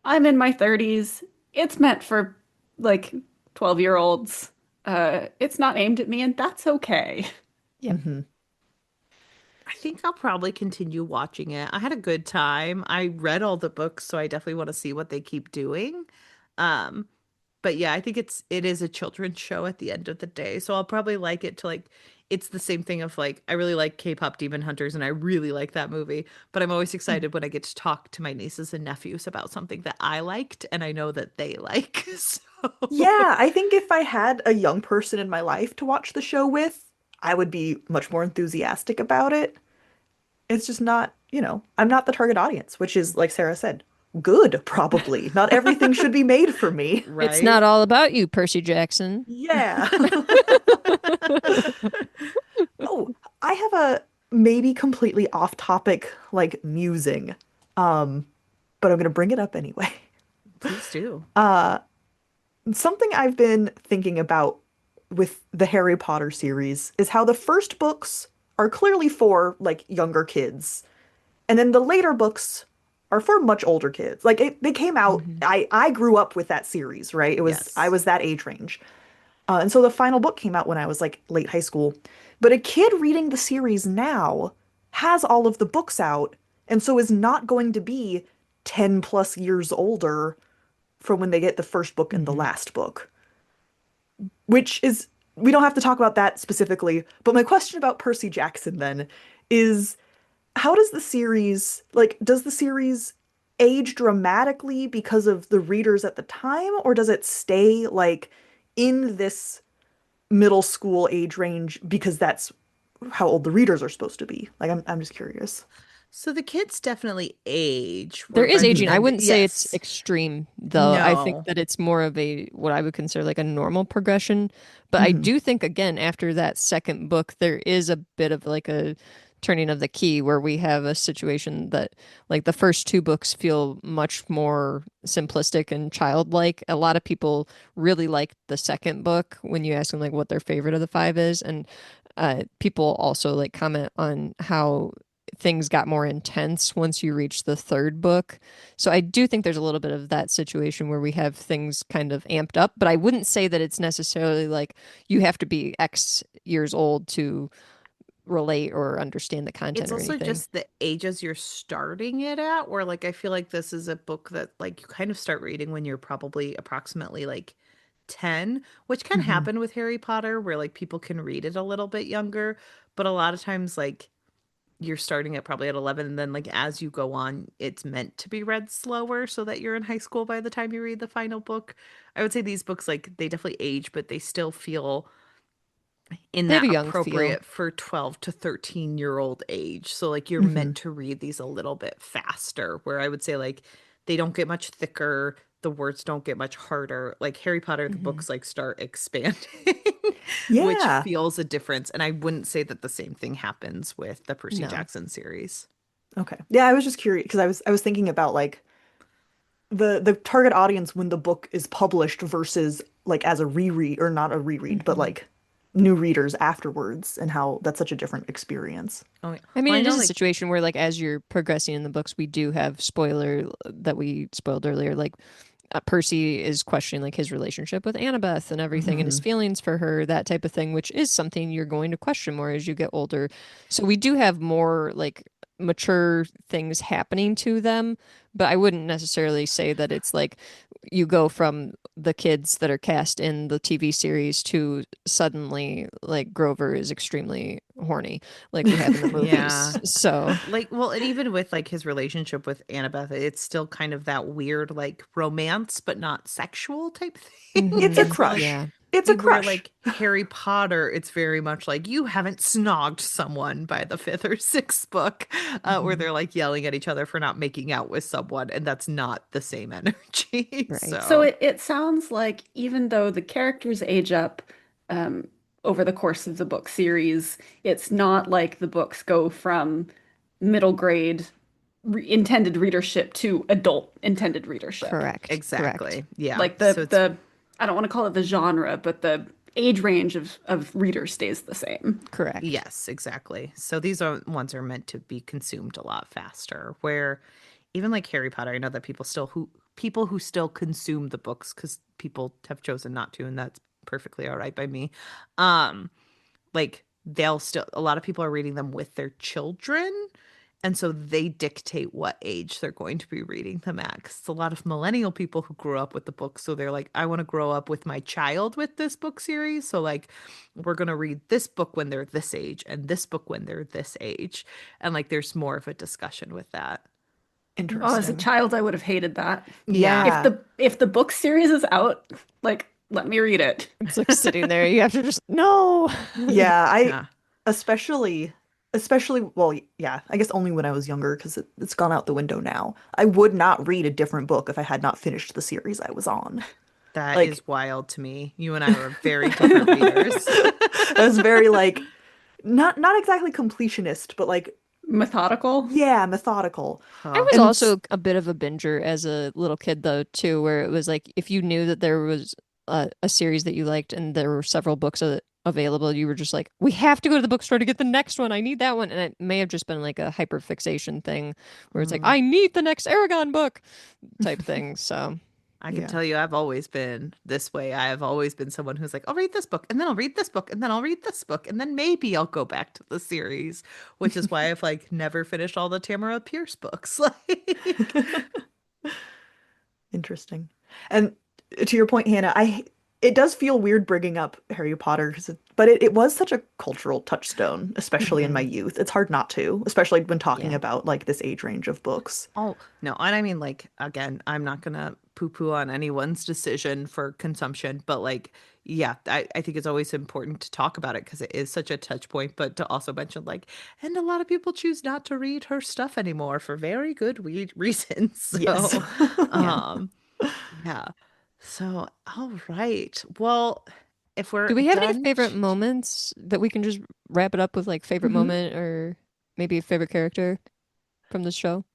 I'm in my 30s. It's meant for like 12-year-olds. It's not aimed at me, and that's okay. Yeah. Mhm. I think I'll probably continue watching it. I had a good time. I read all the books, so I definitely want to see what they keep doing. Um, but yeah, I think it is a children's show at the end of the day. So I'll probably like it to like it's the same thing of like I really like K-pop Demon Hunters and I really like that movie, but I'm always excited when I get to talk to my nieces and nephews about something that I liked and I know that they like. So Yeah, I think if I had a young person in my life to watch the show with, I would be much more enthusiastic about it. It's just not, I'm not the target audience, which is, like Sarah said, good, probably. Not everything should be made for me. It's right? not all about you, Percy Jackson. Yeah. Oh, I have a maybe completely off-topic like musing, um, but I'm gonna bring it up anyway. Please do. Something I've been thinking about with the Harry Potter series is how the first books are clearly for like younger kids, and then the later books are for much older kids. Like they came out, Hmm. I grew up with that series, right? I Yes. was that age range. And so the final book came out when I was like late high school. But a kid reading the series now has all of the books out, and so is not going to be 10 plus years older from when they get the first book and the Hmm. last book, which is, we don't have to talk about that specifically. But my question about Percy Jackson then is, how does the series, like, does the series age dramatically because of the readers at the time, or does it stay like in this middle school age range because that's how old the readers are supposed to be? Like, I'm just curious. So the kids definitely age. There We're is aging. I recommending. wouldn't say it's Yes. extreme, though. I think No. that it's more of a what I would consider like a normal progression. But I Hmm. do think, again, after that second book, there is a bit of like a turning of the key where we have a situation that like the first two books feel much more simplistic and childlike. A lot of people really like the second book when you ask them like what their favorite of the five is. And people also like comment on how things got more intense once you reach the third book. So I do think there's a little bit of that situation where we have things kind of amped up, but I wouldn't say that it's necessarily like you have to be X years old to relate or understand the content It's or also anything. just the ages you're starting it at, where like I feel like this is a book that like you kind of start reading when you're probably approximately like 10, which can Hmm. happen with Harry Potter, where like people can read it a little bit younger, but a lot of times like you're starting it probably at 11 and then like as you go on it's meant to be read slower so that you're in high school by the time you read the final book. I would say these books like they definitely age but they still feel in They have that a young feel. appropriate for 12 to 13-year-old age. So like you're Hmm. meant to read these a little bit faster, where I would say like they don't get much thicker, the words don't get much harder. Like Harry Potter, the Hmm. books like start expanding, which Yeah. feels a difference. And I wouldn't say that the same thing happens with the Percy No. Jackson series. Okay. Yeah, I was just curious because I was thinking about like the target audience when the book is published versus like as a reread, or not a reread, but Hmm. like new readers afterwards, and how that's such a different experience. Oh, yeah. I mean, Well, I it know is a like situation where, like, as you're progressing in the books, we do have spoiler that we spoiled earlier. Like, Percy is questioning like his relationship with Annabeth and everything and his Hmm. feelings for her, that type of thing, which is something you're going to question more as you get older. So we do have more like mature things happening to them, but I wouldn't necessarily say that it's like you go from the kids that are cast in the TV series to suddenly like Grover is extremely horny like we have in the Yeah. movies. So, Like, well, and even with like his relationship with Annabeth, it's still kind of that weird like romance, but not sexual type thing. It's a mhm, And so like crush. yeah. It's a where crush. like Harry Potter, it's very much like you haven't snogged someone by the fifth or sixth book, where Mhm. they're like yelling at each other for not making out with someone, and that's not the same energy. Right. So So it sounds like even though the characters age up um, over the course of the book series, it's not like the books go from middle grade re intended readership to adult intended readership. Correct. Correct. exactly. Yeah. Like So it's the I don't want to call it the genre, but the age range of readers stays the same. Correct. yes, exactly. So these are ones are meant to be consumed a lot faster. Where even like Harry Potter, I know that people who still consume the books because people have chosen not to, and that's perfectly all right by me. Um, like they'll still a lot of people are reading them with their children, and so they dictate what age they're going to be reading them at. 'Cause it's a lot of millennial people who grew up with the book, so they're like, I want to grow up with my child with this book series, so like we're going to read this book when they're this age and this book when they're this age, and like there's more of a discussion with that. Oh, as a Interesting. child, I would have hated that. Yeah. If Yeah. the book series is out, like let me read it. It's like sitting there, you have to just no. Yeah, I Yeah. especially well, yeah, I guess only when I was younger because it's gone out the window now. I would not read a different book if I had not finished the series I was on. That Like is wild to me. You and I are very different readers. I was very like not exactly completionist, but like Methodical. yeah, methodical. I Huh. was And also a bit of a binger as a little kid, though, too, where it was like if you knew that there was a series that you liked and there were several books available, you were just like, we have to go to the bookstore to get the next one. I need that one. And it may have just been like a hyperfixation thing where it's like, Mm. I need the next Aragon book type thing. So, I can yeah. tell you, I've always been this way. I have always been someone who's like, I'll read this book, and then I'll read this book, and then I'll read this book, and then maybe I'll go back to the series, which is why I've like never finished all the Tamara Pierce books. Like, Interesting. And to your point, Hannah, I it does feel weird bringing up Harry Potter, but it was such a cultural touchstone, especially in my mhm. youth. It's hard not to, especially when talking yeah. about like this age range of books. Oh, no. And I mean, like, again, I'm not gonna poo-poo on anyone's decision for consumption, but like, yeah, I think it's always important to talk about it because it is such a touch point, but to also mention, like, and a lot of people choose not to read her stuff anymore for very good reasons. Yes. So, Yeah. um, yeah. So, all right. Well, if we're Do we have any done, favorite moments that we can just wrap it up with, like favorite Mhm. moment or maybe a favorite character from the show?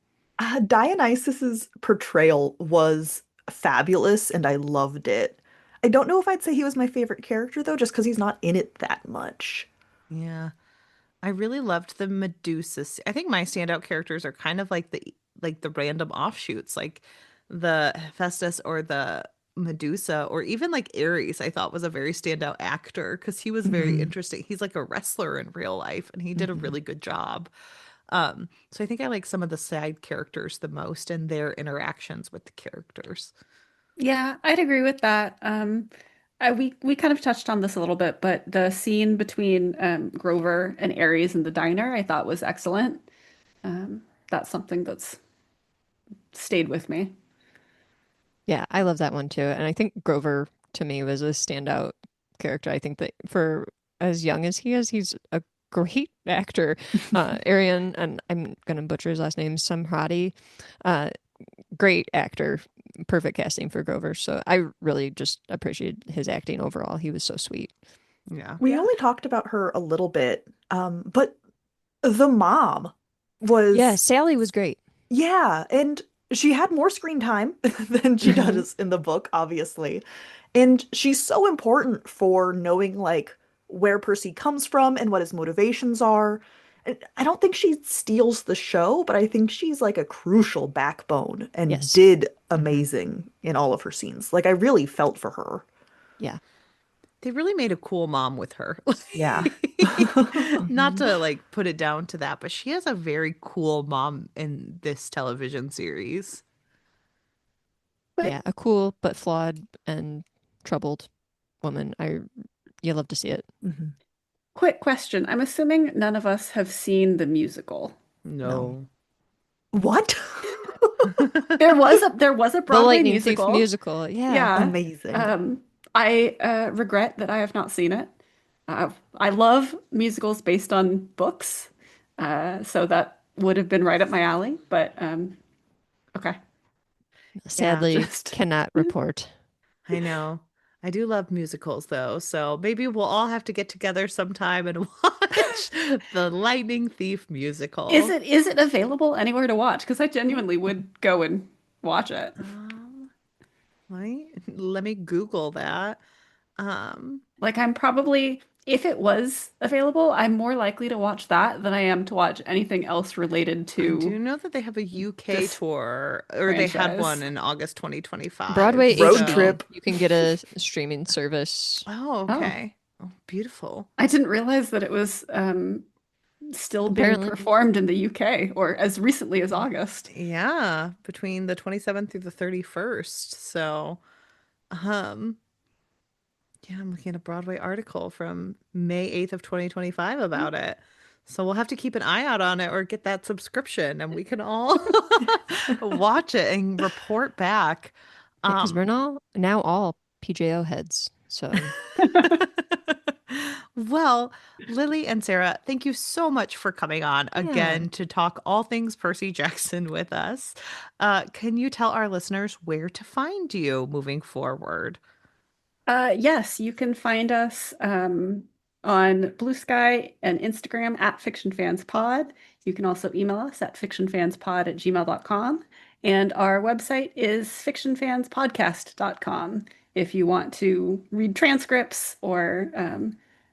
Dionysus's portrayal was fabulous and I loved it. I don't know if I'd say he was my favorite character though, just because he's not in it that much. yeah. I really loved the Medusa. I think my standout characters are kind of like the random offshoots, like the Hephaestus or the Medusa, or even like Ares. I thought was a very standout actor because he was very Hmm. interesting. He's like a wrestler in real life, and he did a Hmm. really good job. So I think I like some of the side characters the most and their interactions with the characters. Yeah, I'd agree with that. We kind of touched on this a little bit, but the scene between Grover and Aries in the diner I thought was excellent. Um, that's something that's stayed with me. Yeah, I love that one too. And I think Grover to me was a standout character. I think that for as young as he is, he's a great actor. Arian, and I'm gonna butcher his last name, Samhrati. Uh, Great actor. Perfect casting for Grover. So I really just appreciated his acting overall. He was so sweet. Yeah. We Yeah. only talked about her a little bit, but the mom Yeah, was, Sally was great. yeah, and she had more screen time than she Hmm. does in the book, obviously. And she's so important for knowing like where Percy comes from and what his motivations are. And I don't think she steals the show, but I think she's like a crucial backbone and Yes. did Mhm. amazing in all of her scenes. Like I really felt for her. Yeah. they really made a cool mom with her. Yeah. Not to like put it down to that, but she has a very cool mom in this television series. But Yeah, a cool but flawed and troubled woman. You love to see it. Mhm. quick question. I'm assuming none of us have seen the musical. No. What? There was a The Broadway Lightning Thief musical. musical. Yeah. Yeah. Amazing. I regret that I have not seen it. I love musicals based on books, so that would have been right up my alley. But okay, Sadly, just cannot report. I know. I do love musicals though, so maybe we'll all have to get together sometime and watch the Lightning Thief musical. is it available anywhere to watch? Because I genuinely would go and watch it. Let me Google that. Um, Like I'm probably, if it was available, I'm more likely to watch that than I am to watch anything else related I do to know that they have a UK this tour, or they had one franchise. in August 2025. Broadway Road HD. trip. You can get a streaming service. Oh, Oh, okay. Oh, beautiful. I didn't realize that it was still being Apparently. performed in the UK or as recently as August. Yeah, between the 27th through the 31st. So, um, yeah, I'm looking at a Broadway article from May 8th of 2025 about it. So we'll have to keep an eye out on it or get that subscription and we can all watch it and report back. Because Um, we're now all PJO heads. So well, Lily and Sarah, thank you so much for coming on Yeah. again to talk all things Percy Jackson with us. Can you tell our listeners where to find you moving forward? Yes, you can find us on BlueSky and Instagram at FictionFansPod. You can also email us at fictionfanspod@gmail.com. And our website is fictionfanspodcast.com if you want to read transcripts or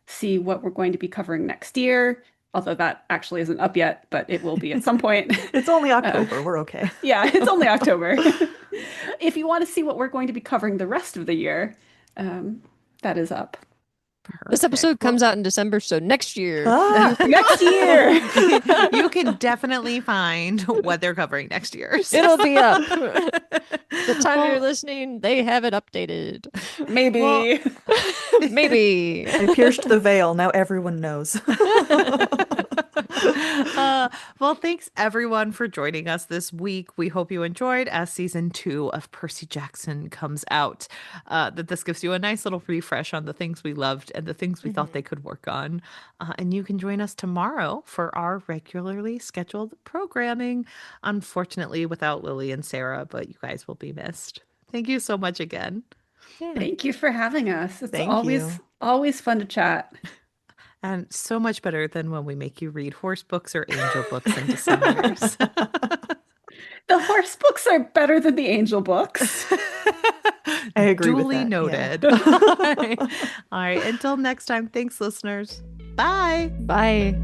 see what we're going to be covering next year. Although that actually isn't up yet, but it will be at some point. It's only October. We're okay. Yeah, it's only October. If you want to see what we're going to be covering the rest of the year, that is up. this episode comes out in December, so next year. Ah, Next year. You can definitely find what they're covering next year. So- It'll be up. The time you're listening, they have it updated. Maybe. Well- Maybe. I pierced the veil. Now everyone knows. Well, thanks everyone for joining us this week. We hope you enjoyed as season 2 of Percy Jackson comes out. That this gives you a nice little refresh on the things we loved and the things we thought they could work on. And you can join us tomorrow for our regularly scheduled programming. Unfortunately, without Lily and Sarah, but you guys will be missed. Thank you so much again. Thank you for having us. It's Thank always you. always fun to chat. And so much better than when we make you read horse books or angel books into summers. The horse books are better than the angel books. I agree with Duly that, yeah. noted. All right. Until next time, thanks, listeners. Bye. Bye.